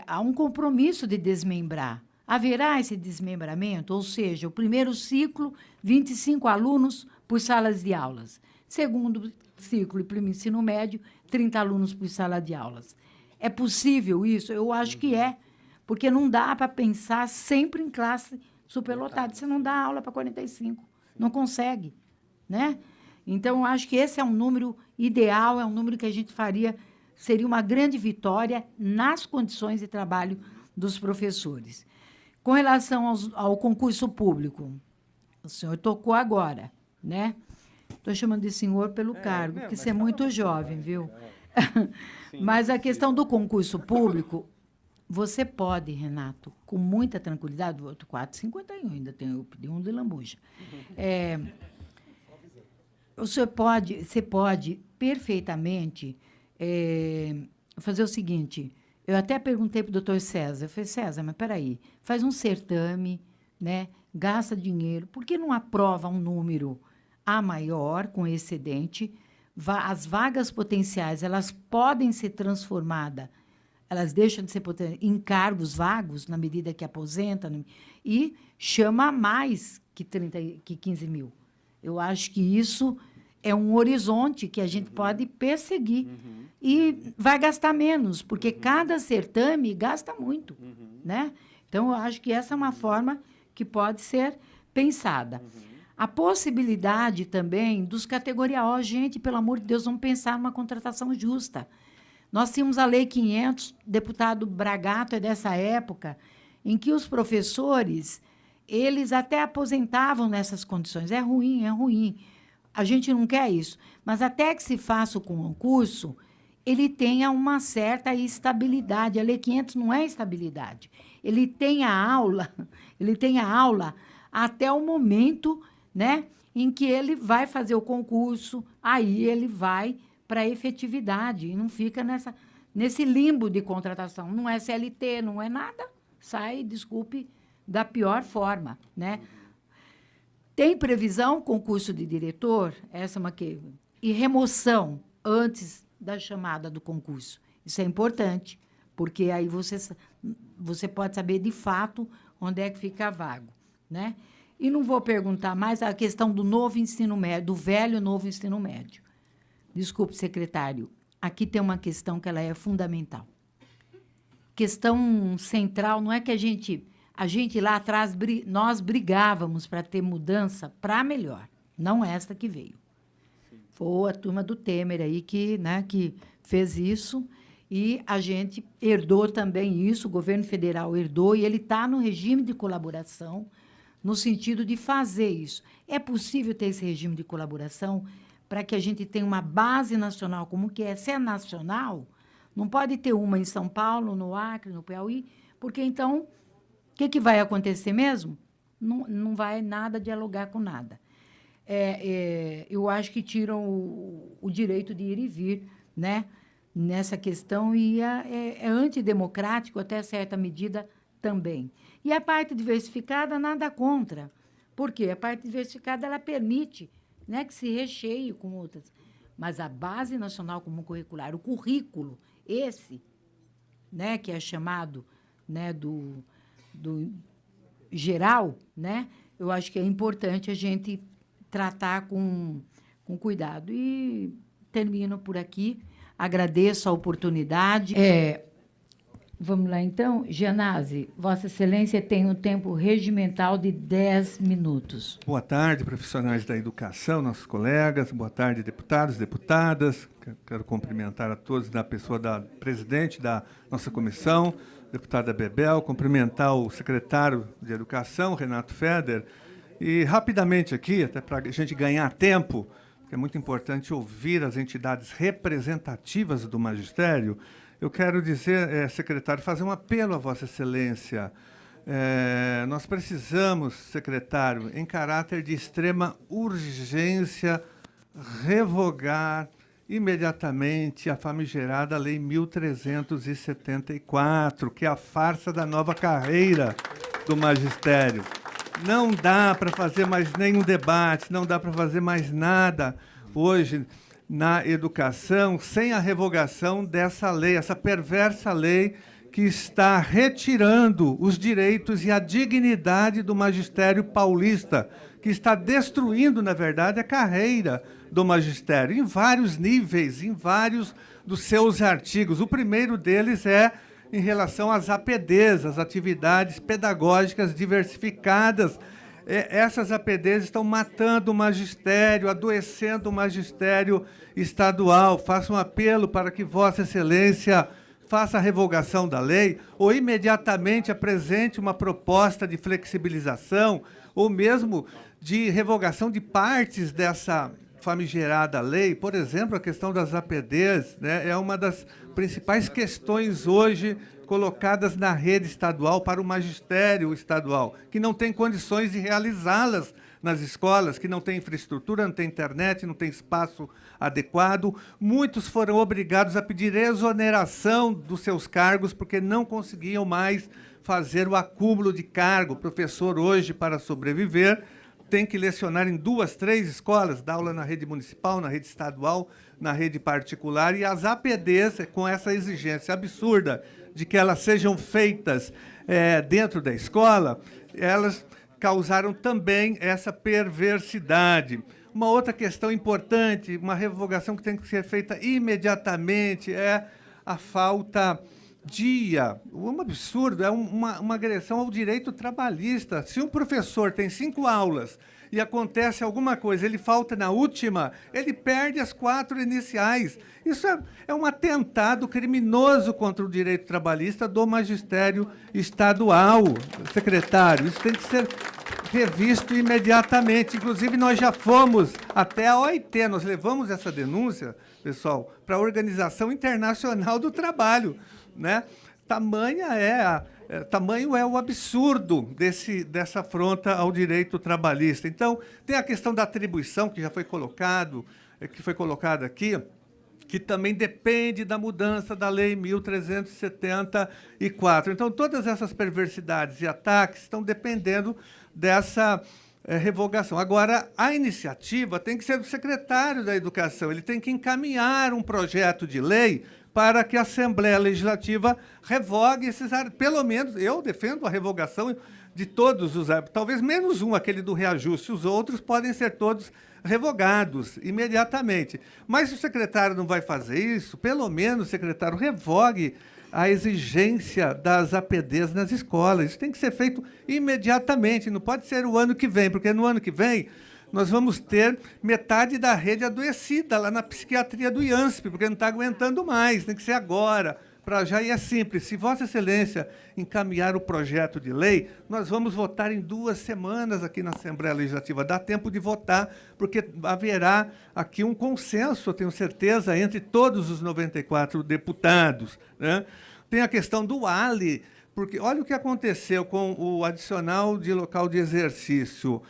há um compromisso de desmembrar. Haverá esse desmembramento, ou seja, o primeiro ciclo, 25 alunos por salas de aulas. Segundo ciclo e primeiro ensino médio, 30 alunos por sala de aulas. É possível isso? Eu acho que é, porque não dá para pensar sempre em classe superlotada. Você não dá aula para 45, não consegue, né? Então, eu acho que esse é um número ideal, é um número que a gente faria, seria uma grande vitória nas condições de trabalho dos professores. Com relação ao concurso público, o senhor tocou agora, né? Estou chamando de senhor pelo cargo, porque você é muito jovem, viu? Mas a questão do concurso público, você pode, Renato, com muita tranquilidade, outro 4,51, ainda tem, eu pedi um de lambuja. Você pode perfeitamente fazer o seguinte. Eu até perguntei para o doutor César, eu falei, César, mas peraí, faz um certame, né, gasta dinheiro, por que não aprova um número A maior, com excedente? As vagas potenciais, elas podem ser transformadas, elas deixam de ser em cargos vagos, na medida que aposentam, e chama mais que 15 mil. Eu acho que isso é um horizonte que a gente pode perseguir. E vai gastar menos, porque cada certame gasta muito. Né? Então, eu acho que essa é uma forma que pode ser pensada. A possibilidade também dos categoria O, gente, pelo amor de Deus, vamos pensar numa contratação justa. Nós tínhamos a Lei 500, deputado Bragato é dessa época, em que os professores, eles até aposentavam nessas condições. É ruim, é ruim. A gente não quer isso. Mas até que se faça o concurso, ele tenha uma certa estabilidade. A Lei 500 não é estabilidade. Ele tem a aula até o momento, né, em que ele vai fazer o concurso, aí ele vai para a efetividade e não fica nesse limbo de contratação. Não é CLT, não é nada. Sai, desculpe, da pior forma, né? Tem previsão, concurso de diretor, essa é uma que... E remoção antes da chamada do concurso. Isso é importante, porque aí você pode saber, de fato, onde é que fica vago, né? E não vou perguntar mais a questão do novo ensino médio, do velho novo ensino médio. Desculpe, secretário, aqui tem uma questão que ela é fundamental. Questão central, não é que a gente lá atrás, nós brigávamos para ter mudança para melhor, não esta que veio. Foi a turma do Temer aí que fez isso, e a gente herdou também isso, o governo federal herdou, e ele está no regime de colaboração, no sentido de fazer isso. É possível ter esse regime de colaboração para que a gente tenha uma base nacional, como que é? Se é nacional, não pode ter uma em São Paulo, no Acre, no Piauí, porque, então, o que vai acontecer mesmo? Não vai nada dialogar com nada. Eu acho que tiram o direito de ir e vir, né, nessa questão, e é antidemocrático até certa medida também. E a parte diversificada, nada contra. Por quê? A parte diversificada ela permite, né, que se recheie com outras. Mas a base nacional comum curricular, o currículo, esse, né, que é chamado, né, do geral, né, eu acho que é importante a gente tratar com cuidado. E termino por aqui. Agradeço a oportunidade. Vamos lá, então. Gianazzi, Vossa Excelência tem um tempo regimental de 10 minutos. Boa tarde, profissionais da educação, nossos colegas. Boa tarde, deputados, deputadas. Quero cumprimentar a todos na pessoa da presidente da nossa comissão, deputada Bebel, cumprimentar o secretário de Educação, Renato Feder, e rapidamente aqui, até para a gente ganhar tempo, porque é muito importante ouvir as entidades representativas do magistério, eu quero dizer, secretário, fazer um apelo a Vossa Excelência. Nós precisamos, secretário, em caráter de extrema urgência, revogar imediatamente a famigerada Lei 1.374, que é a farsa da nova carreira do magistério. Não dá para fazer mais nenhum debate, não dá para fazer mais nada hoje na educação sem a revogação dessa lei, essa perversa lei que está retirando os direitos e a dignidade do magistério paulista, que está destruindo, na verdade, a carreira do magistério, em vários níveis, em vários dos seus artigos. O primeiro deles é em relação às APDs, as atividades pedagógicas diversificadas. Essas APDs estão matando o magistério, adoecendo o magistério estadual. Faço um apelo para que Vossa Excelência faça a revogação da lei ou imediatamente apresente uma proposta de flexibilização ou mesmo de revogação de partes dessa famigerada lei. Por exemplo, a questão das APDs, né, é uma das principais questões hoje colocadas na rede estadual para o magistério estadual, que não tem condições de realizá-las nas escolas, que não tem infraestrutura, não tem internet, não tem espaço adequado. Muitos foram obrigados a pedir exoneração dos seus cargos porque não conseguiam mais fazer o acúmulo de cargo. O professor hoje, para sobreviver, tem que lecionar em 2, 3 escolas, dar aula na rede municipal, na rede estadual, na rede particular, e as APDs, com essa exigência absurda de que elas sejam feitas dentro da escola, elas causaram também essa perversidade. Uma outra questão importante, uma revogação que tem que ser feita imediatamente, é a falta um absurdo, é uma agressão ao direito trabalhista. Se um professor tem 5 aulas e acontece alguma coisa, ele falta na última, ele perde as 4 iniciais. Isso é um atentado criminoso contra o direito trabalhista do magistério estadual, secretário. Isso tem que ser revisto imediatamente. Inclusive, nós já fomos até a OIT, nós levamos essa denúncia, pessoal, para a Organização Internacional do Trabalho, né? Tamanho é o absurdo dessa afronta ao direito trabalhista. Então, tem a questão da atribuição, que já foi colocada aqui, que também depende da mudança da Lei 1.374. Então, todas essas perversidades e ataques estão dependendo dessa revogação. Agora, a iniciativa tem que ser do secretário da Educação, ele tem que encaminhar um projeto de lei para que a Assembleia Legislativa revogue esses... Pelo menos, eu defendo a revogação de todos os... Talvez menos um, aquele do reajuste. Os outros podem ser todos revogados imediatamente. Mas se o secretário não vai fazer isso, pelo menos o secretário revogue a exigência das APDs nas escolas. Isso tem que ser feito imediatamente, não pode ser o ano que vem, porque no ano que vem nós vamos ter metade da rede adoecida lá na psiquiatria do IANSP, porque não está aguentando mais, tem que ser agora, para já. E é simples, se Vossa Excelência encaminhar o projeto de lei, nós vamos votar em 2 semanas aqui na Assembleia Legislativa. Dá tempo de votar, porque haverá aqui um consenso, eu tenho certeza, entre todos os 94 deputados, né? Tem a questão do ALI, porque olha o que aconteceu com o adicional de local de exercício.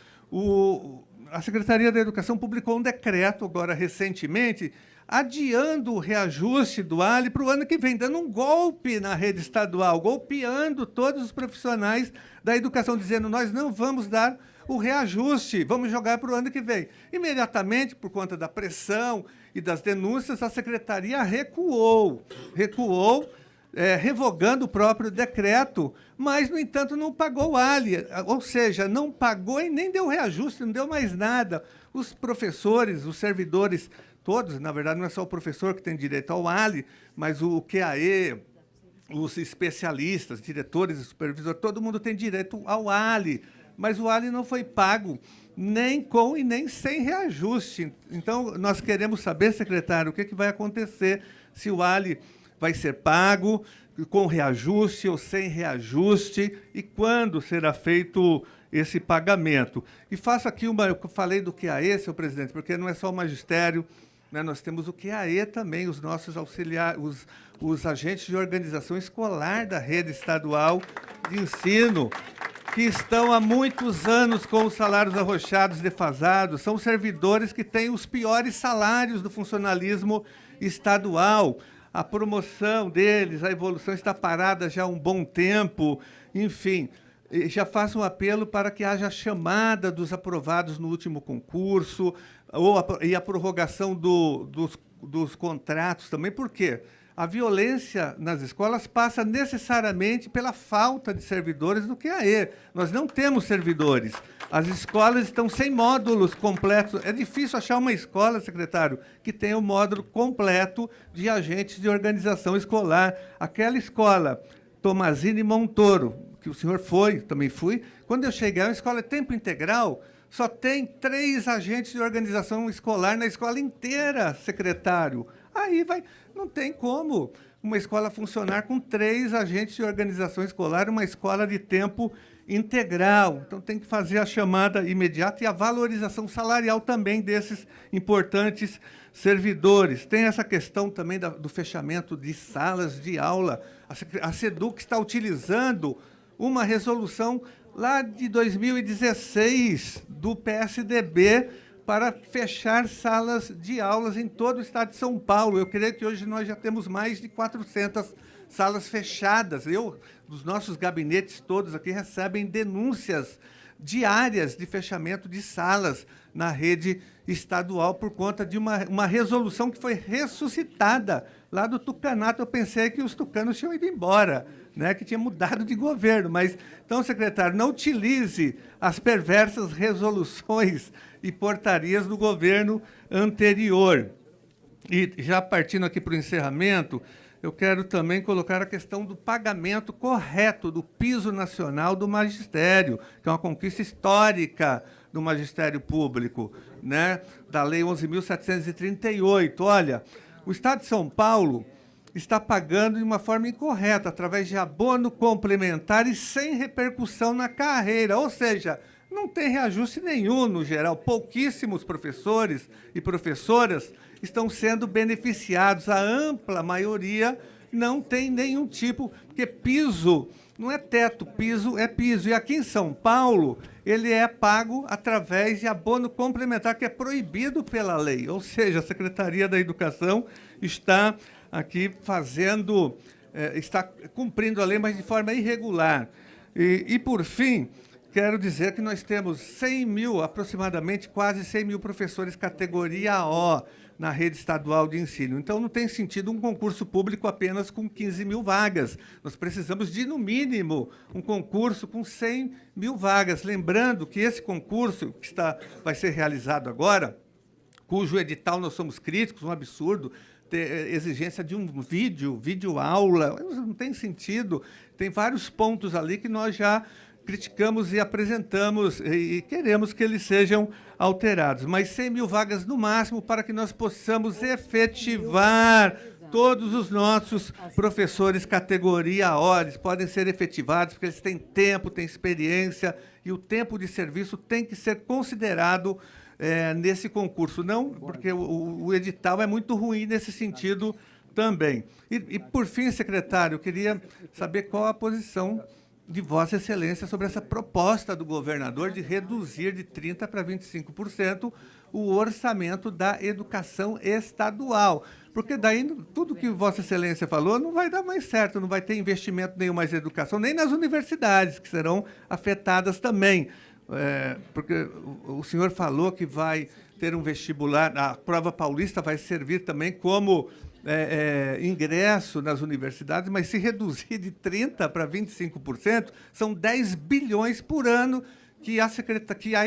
A Secretaria da Educação publicou um decreto, agora recentemente, adiando o reajuste do ALI para o ano que vem, dando um golpe na rede estadual, golpeando todos os profissionais da educação, dizendo: nós não vamos dar o reajuste, vamos jogar para o ano que vem. Imediatamente, por conta da pressão e das denúncias, a Secretaria recuou, revogando o próprio decreto, mas, no entanto, não pagou o ALI, ou seja, não pagou e nem deu reajuste, não deu mais nada. Os professores, os servidores, todos, na verdade, não é só o professor que tem direito ao ALI, mas o QAE, os especialistas, diretores e supervisores, todo mundo tem direito ao ALI, mas o ALI não foi pago nem com e nem sem reajuste. Então, nós queremos saber, secretário, o que vai acontecer, se o ALI vai ser pago com reajuste ou sem reajuste, e quando será feito esse pagamento. E faço aqui eu falei do QAE, senhor presidente, porque não é só o magistério, né, nós temos o QAE também, os nossos auxiliares, os agentes de organização escolar da rede estadual de ensino, que estão há muitos anos com os salários arrochados, defasados, são servidores que têm os piores salários do funcionalismo estadual. A promoção deles, a evolução está parada já há um bom tempo, enfim. Já faço um apelo para que haja chamada dos aprovados no último concurso e a prorrogação dos contratos também, porque a violência nas escolas passa necessariamente pela falta de servidores do QAE. Nós não temos servidores. As escolas estão sem módulos completos. É difícil achar uma escola, secretário, que tenha um módulo completo de agentes de organização escolar. Aquela escola, Tomazini Montoro, que o senhor foi, também fui, quando eu cheguei, a escola é tempo integral, só tem 3 agentes de organização escolar na escola inteira, secretário. Aí não tem como uma escola funcionar com 3 agentes de organização escolar, uma escola de tempo integral. Então, tem que fazer a chamada imediata e a valorização salarial também desses importantes servidores. Tem essa questão também do fechamento de salas de aula. A SEDUC está utilizando uma resolução lá de 2016 do PSDB para fechar salas de aulas em todo o estado de São Paulo. Eu creio que hoje nós já temos mais de 400 salas fechadas. Dos nossos gabinetes todos aqui recebem denúncias diárias de fechamento de salas na rede estadual por conta de uma resolução que foi ressuscitada lá do tucanato. Eu pensei que os tucanos tinham ido embora, né, que tinha mudado de governo. Mas, então, secretário, não utilize as perversas resoluções e portarias do governo anterior. E, já partindo aqui para o encerramento, eu quero também colocar a questão do pagamento correto do piso nacional do magistério, que é uma conquista histórica do magistério público, né, da Lei 11.738. Olha, o Estado de São Paulo está pagando de uma forma incorreta, através de abono complementar e sem repercussão na carreira, ou seja, não tem reajuste nenhum no geral. Pouquíssimos professores e professoras estão sendo beneficiados. A ampla maioria não tem nenhum tipo, porque piso não é teto, piso é piso. E aqui em São Paulo, ele é pago através de abono complementar, que é proibido pela lei. Ou seja, a Secretaria da Educação está aqui está cumprindo a lei, mas de forma irregular. E por fim, quero dizer que nós temos 100 mil, aproximadamente quase 100 mil professores categoria O na rede estadual de ensino. Então, não tem sentido um concurso público apenas com 15 mil vagas. Nós precisamos de, no mínimo, um concurso com 100 mil vagas. Lembrando que esse concurso que vai ser realizado agora, cujo edital nós somos críticos, um absurdo, ter exigência de um vídeo aula, não tem sentido. Tem vários pontos ali que nós já criticamos e apresentamos e queremos que eles sejam alterados. Mas 100 mil vagas no máximo para que nós possamos efetivar todos os nossos professores categoria O. Eles podem ser efetivados porque eles têm tempo, têm experiência e o tempo de serviço tem que ser considerado nesse concurso. Não, porque o edital é muito ruim nesse sentido também. E por fim, secretário, eu queria saber qual a posição de Vossa Excelência sobre essa proposta do governador de reduzir de 30% para 25% o orçamento da educação estadual. Porque daí tudo que Vossa Excelência falou não vai dar mais certo, não vai ter investimento nenhum mais em educação, nem nas universidades, que serão afetadas também. Porque o senhor falou que vai ter um vestibular, a prova paulista vai servir também como ingresso nas universidades, mas se reduzir de 30% para 25%, são 10 bilhões por ano que a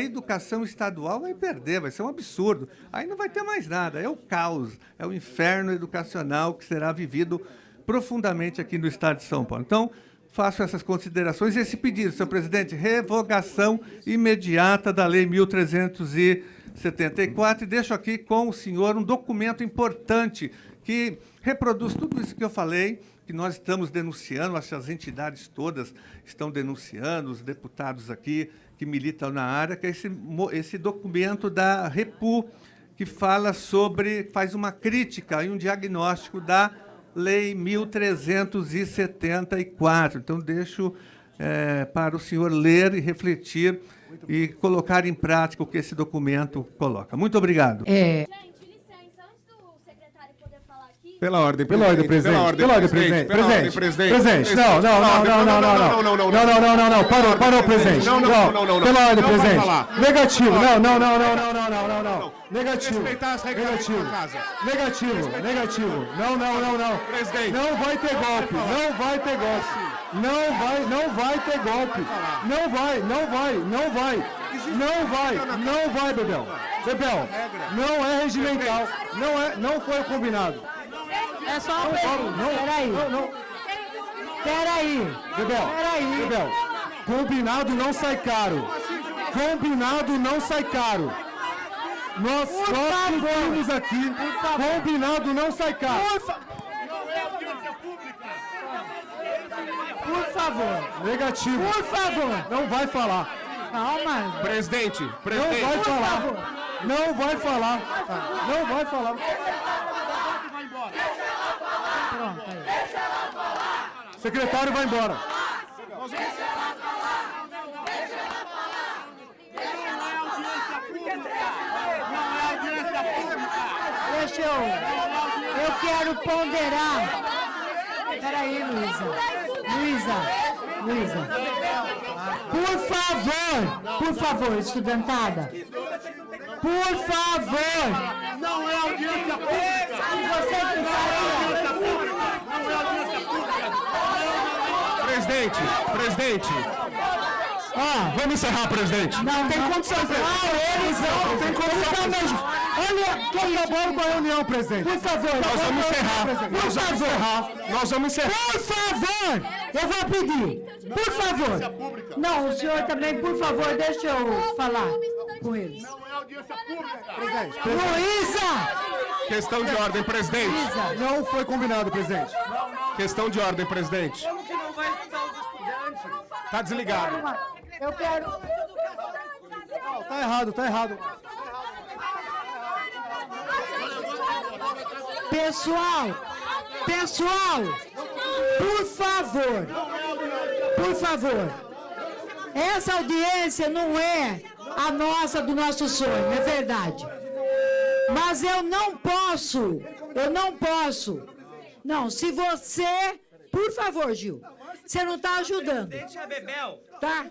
educação estadual vai perder, vai ser um absurdo. Aí não vai ter mais nada, é o caos, é o inferno educacional que será vivido profundamente aqui no estado de São Paulo. Então, faço essas considerações e esse pedido, senhor presidente, revogação imediata da Lei 1.374, e deixo aqui com o senhor um documento importante que reproduz tudo isso que eu falei, que nós estamos denunciando, acho que as entidades todas estão denunciando, os deputados aqui que militam na área, que é esse documento da REPU, que faz uma crítica e um diagnóstico da Lei 1.374. Então, deixo para o senhor ler e refletir e colocar em prática o que esse documento coloca. Muito obrigado. Pela ordem, presidente. Pela ordem, presidente. Presidente. Não. Parou, presidente. Não. Pela ordem, presidente. Negativo. Não. Negativo. Respeitar as regras da casa. Negativo. Não. Presidente. Não vai ter golpe. Não vai ter golpe. Não vai, Bebel. Não é regimental. Não foi combinado. É só uma pergunta. Peraí. Bebel, combinado não sai caro. Nós cumprimos aqui. Combinado não sai caro. favor. Negativo. Por favor. Não vai falar. Calma. Presidente, Não presidente. vai Por falar. favor. Não vai falar. Não vai falar. Pronto, aí. Secretário vai embora. Deixa eu quero ponderar. Peraí, Luísa. Por favor, estudantada. Por favor. Não é audiência pública. Presidente. Vamos encerrar, presidente. Não tem condição. Eles não tem condição mesmo. Olha, Acabou com a reunião, presidente. por favor. Nós vamos encerrar. Por favor. Nós vamos encerrar. Por favor. Eu vou pedir. Por favor. Não, o senhor também, por favor, deixa eu falar com eles. Luísa! Questão de ordem, presidente. Não foi combinado, presidente. Questão de ordem, presidente. Tá desligado. Eu quero... Tá errado. Pessoal, por favor, essa audiência não é a nossa, do nosso sonho, é verdade. Mas eu não posso. Não, se você, por favor, Gil, você não está ajudando. Tá?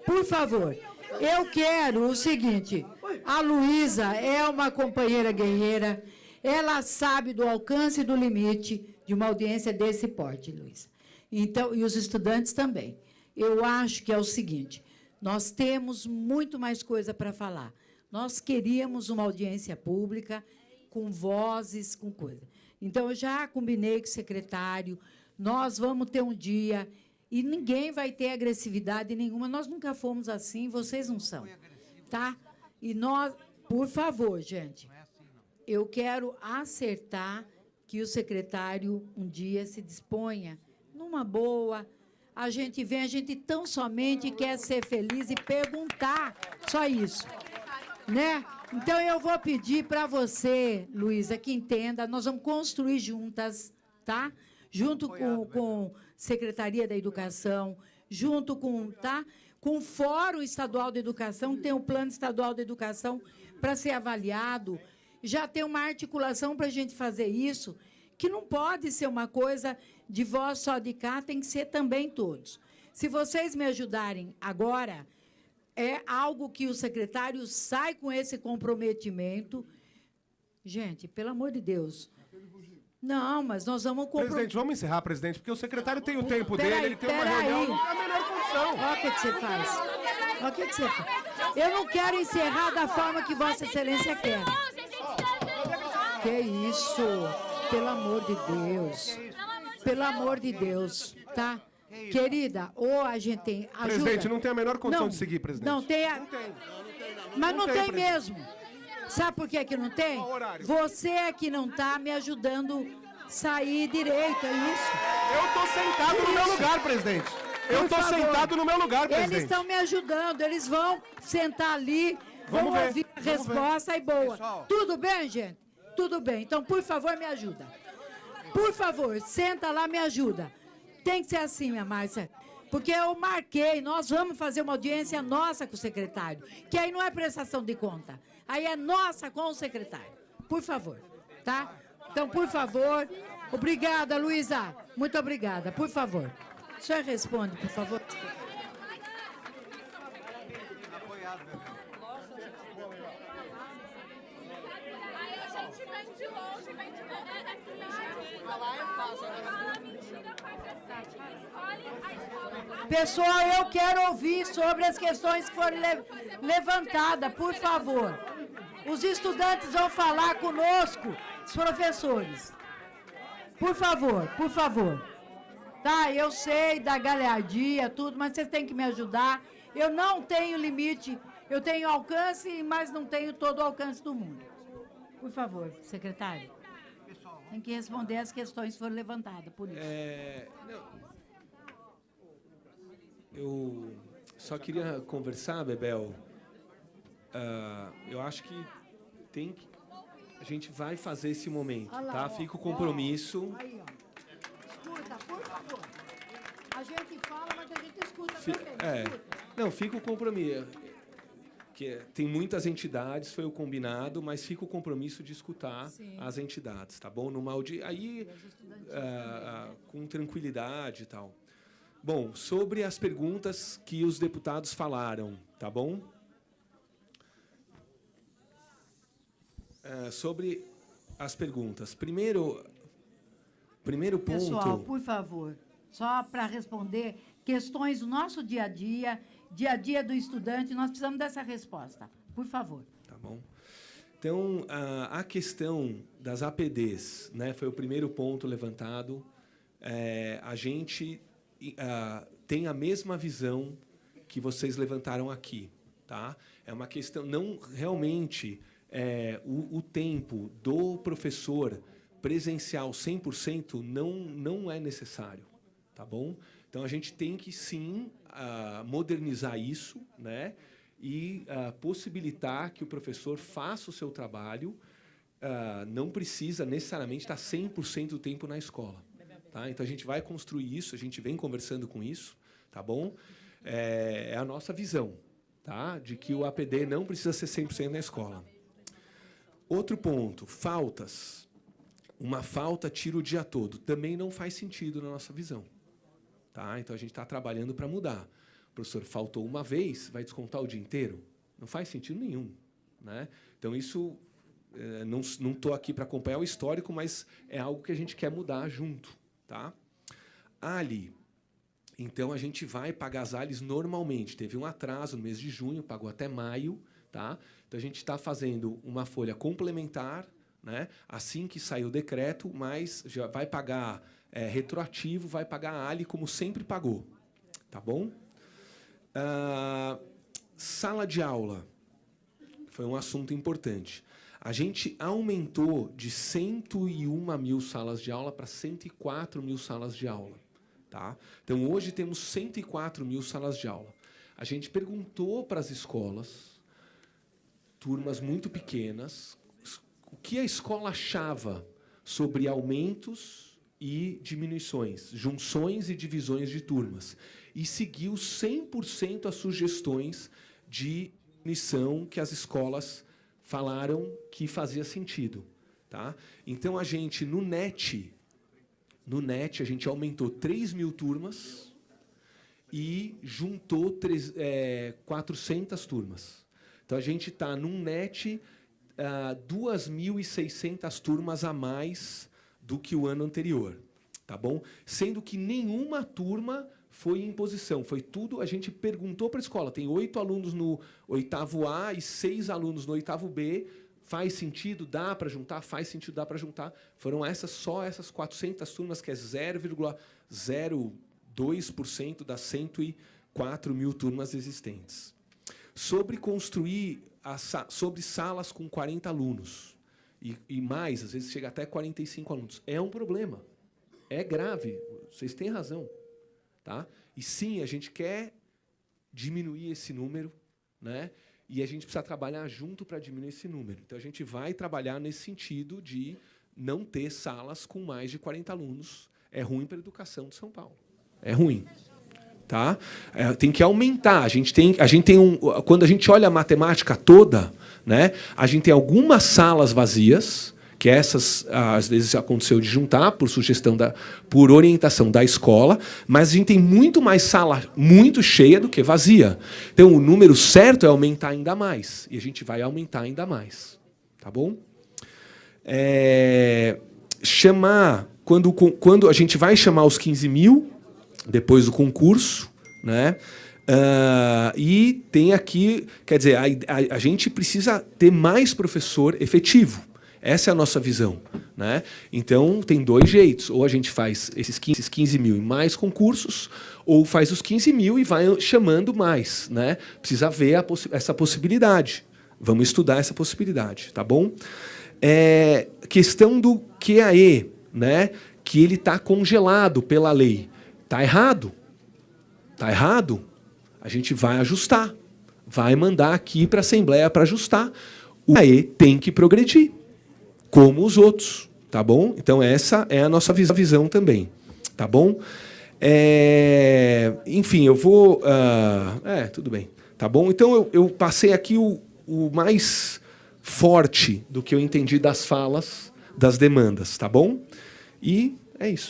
Por favor, eu quero o seguinte, a Luísa é uma companheira guerreira, ela sabe do alcance e do limite de uma audiência desse porte, Luísa. Então, e os estudantes também. Eu acho que é o seguinte, nós temos muito mais coisa para falar. Nós queríamos uma audiência pública, com vozes, com coisa. Então, eu já combinei com o secretário, nós vamos ter um dia, e ninguém vai ter agressividade nenhuma, nós nunca fomos assim, vocês não são, tá? E nós, por favor, gente, eu quero acertar que o secretário um dia se disponha, numa boa, a gente vem, a gente tão somente quer ser feliz e perguntar, só isso, né? Então, eu vou pedir para você, Luísa, que entenda, nós vamos construir juntas, tá? Junto com Secretaria da Educação, junto com, tá? Com o Fórum Estadual de Educação, tem o Plano Estadual de Educação para ser avaliado, já tem uma articulação para a gente fazer isso, que não pode ser uma coisa de voz só de cá, tem que ser também todos. Se vocês me ajudarem agora, é algo que o secretário sai com esse comprometimento. Gente, pelo amor de Deus. Não, mas nós vamos Presidente, vamos encerrar, presidente, porque o secretário tem o tempo Peraí, dele, ele tem uma reunião, não é a melhor condição. Olha o que você faz. Olha o que você faz. Eu não quero encerrar da forma que Vossa Excelência quer. Que isso? Pelo amor de Deus. Pelo amor de Deus, tá? Querida, ou a gente tem ajuda... Presidente, não tem a menor condição de seguir, presidente. Não tem. Mas não tem mesmo. Sabe por que não tem? Você é que não está me ajudando a sair direito, é isso? Eu estou sentado no meu lugar, presidente. Eu estou sentado no meu lugar, presidente. Eles estão me ajudando, eles vão sentar ali, vão ouvir a resposta e boa. Pessoal. Tudo bem, gente? Tudo bem. Então, por favor, me ajuda. Por favor, senta lá, me ajuda. Tem que ser assim, minha Márcia. Porque eu marquei, nós vamos fazer uma audiência nossa com o secretário. Que aí não é prestação de conta. Aí é nossa com o secretário. Por favor, tá? Então, por favor. Obrigada, Luísa. Muito obrigada. Por favor. O senhor responde, por favor. Pessoal, eu quero ouvir sobre as questões que foram levantadas, por favor. Os estudantes vão falar conosco, os professores. Por favor, por favor. Tá, eu sei da galhardia, tudo, mas vocês têm que me ajudar. Eu não tenho limite, eu tenho alcance, mas não tenho todo o alcance do mundo. Por favor, secretário. Tem que responder as questões que foram levantadas, por isso. Eu só queria conversar, Bebel. Eu acho que a gente vai fazer esse momento, tá? Fica o compromisso. Aí, ó. Escuta, por favor. A gente fala, mas a gente escuta também. Escuta. Não, fica o compromisso. Tem muitas entidades, foi o combinado, mas fica o compromisso de escutar as entidades, tá bom? Aí, com tranquilidade e tal. Bom, sobre as perguntas que os deputados falaram, tá bom? Sobre as perguntas. Primeiro ponto... Pessoal, por favor, só para responder questões do nosso dia a dia do estudante, nós precisamos dessa resposta. Por favor. Tá bom. Então, a questão das APDs, né, foi o primeiro ponto levantado. A gente tem a mesma visão que vocês levantaram aqui. Tá? É uma questão, não realmente... o tempo do professor presencial 100% não é necessário, tá bom? Então, a gente tem que, sim, modernizar isso, né? E possibilitar que o professor faça o seu trabalho, não precisa necessariamente estar 100% do tempo na escola. Tá? Então, a gente vai construir isso, a gente vem conversando com isso, tá bom? É a nossa visão, tá? De que o APD não precisa ser 100% na escola. Outro ponto, faltas. Uma falta tira o dia todo. Também não faz sentido na nossa visão. Tá? Então, a gente está trabalhando para mudar. O professor faltou uma vez, vai descontar o dia inteiro? Não faz sentido nenhum. Né? Então, isso... não estou aqui para acompanhar o histórico, mas é algo que a gente quer mudar junto. Tá? Ali. Então, a gente vai pagar as ALIs normalmente. Teve um atraso no mês de junho, pagou até maio. Tá? Então, a gente está fazendo uma folha complementar, né? Assim que sair o decreto, mas já vai pagar retroativo, vai pagar a ALI como sempre pagou. Tá bom? Sala de aula. Foi um assunto importante. A gente aumentou de 101 mil salas de aula para 104 mil salas de aula. Tá? Então, hoje temos 104 mil salas de aula. A gente perguntou para as escolas, turmas muito pequenas, o que a escola achava sobre aumentos e diminuições, junções e divisões de turmas, e seguiu 100% as sugestões de diminuição que as escolas falaram que fazia sentido. Tá? Então, a gente, no NET, a gente aumentou 3 mil turmas e juntou 400 turmas. Então, a gente está num NET 2.600 turmas a mais do que o ano anterior. Tá bom? Sendo que nenhuma turma foi em imposição. Foi tudo, a gente perguntou para a escola. Tem 8 alunos no 8º A e 6 alunos no 8º B. Faz sentido? Dá para juntar? Faz sentido, dá para juntar. Foram só essas 400 turmas, que é 0,02% das 104 mil turmas existentes. Sobre construir sobre salas com 40 alunos e mais, às vezes chega até 45 alunos. É um problema. É grave. Vocês têm razão. Tá? E, sim, a gente quer diminuir esse número, né? E a gente precisa trabalhar junto para diminuir esse número. Então, a gente vai trabalhar nesse sentido de não ter salas com mais de 40 alunos. É ruim para a educação de São Paulo. É ruim. Tá? Tem que aumentar. Quando a gente olha a matemática toda, né, a gente tem algumas salas vazias, que essas às vezes aconteceu de juntar por sugestão por orientação da escola, mas a gente tem muito mais sala muito cheia do que vazia. Então, o número certo é aumentar ainda mais, e a gente vai aumentar ainda mais. Tá bom? Quando a gente vai chamar os 15 mil, depois do concurso, né? E tem aqui, quer dizer, a gente precisa ter mais professor efetivo. Essa é a nossa visão, né? Então, tem 2 jeitos. Ou a gente faz esses 15 mil e mais concursos, ou faz os 15 mil e vai chamando mais, né? Precisa ver essa possibilidade. Vamos estudar essa possibilidade, tá bom? Questão do QAE, né? Que ele está congelado pela lei. Está errado? Está errado? A gente vai ajustar. Vai mandar aqui para a Assembleia para ajustar. O QAE tem que progredir, como os outros, tá bom? Então, essa é a nossa visão também, tá bom? Enfim, eu vou... tudo bem, tá bom? Então, eu passei aqui o mais forte do que eu entendi das falas, das demandas, tá bom? E é isso.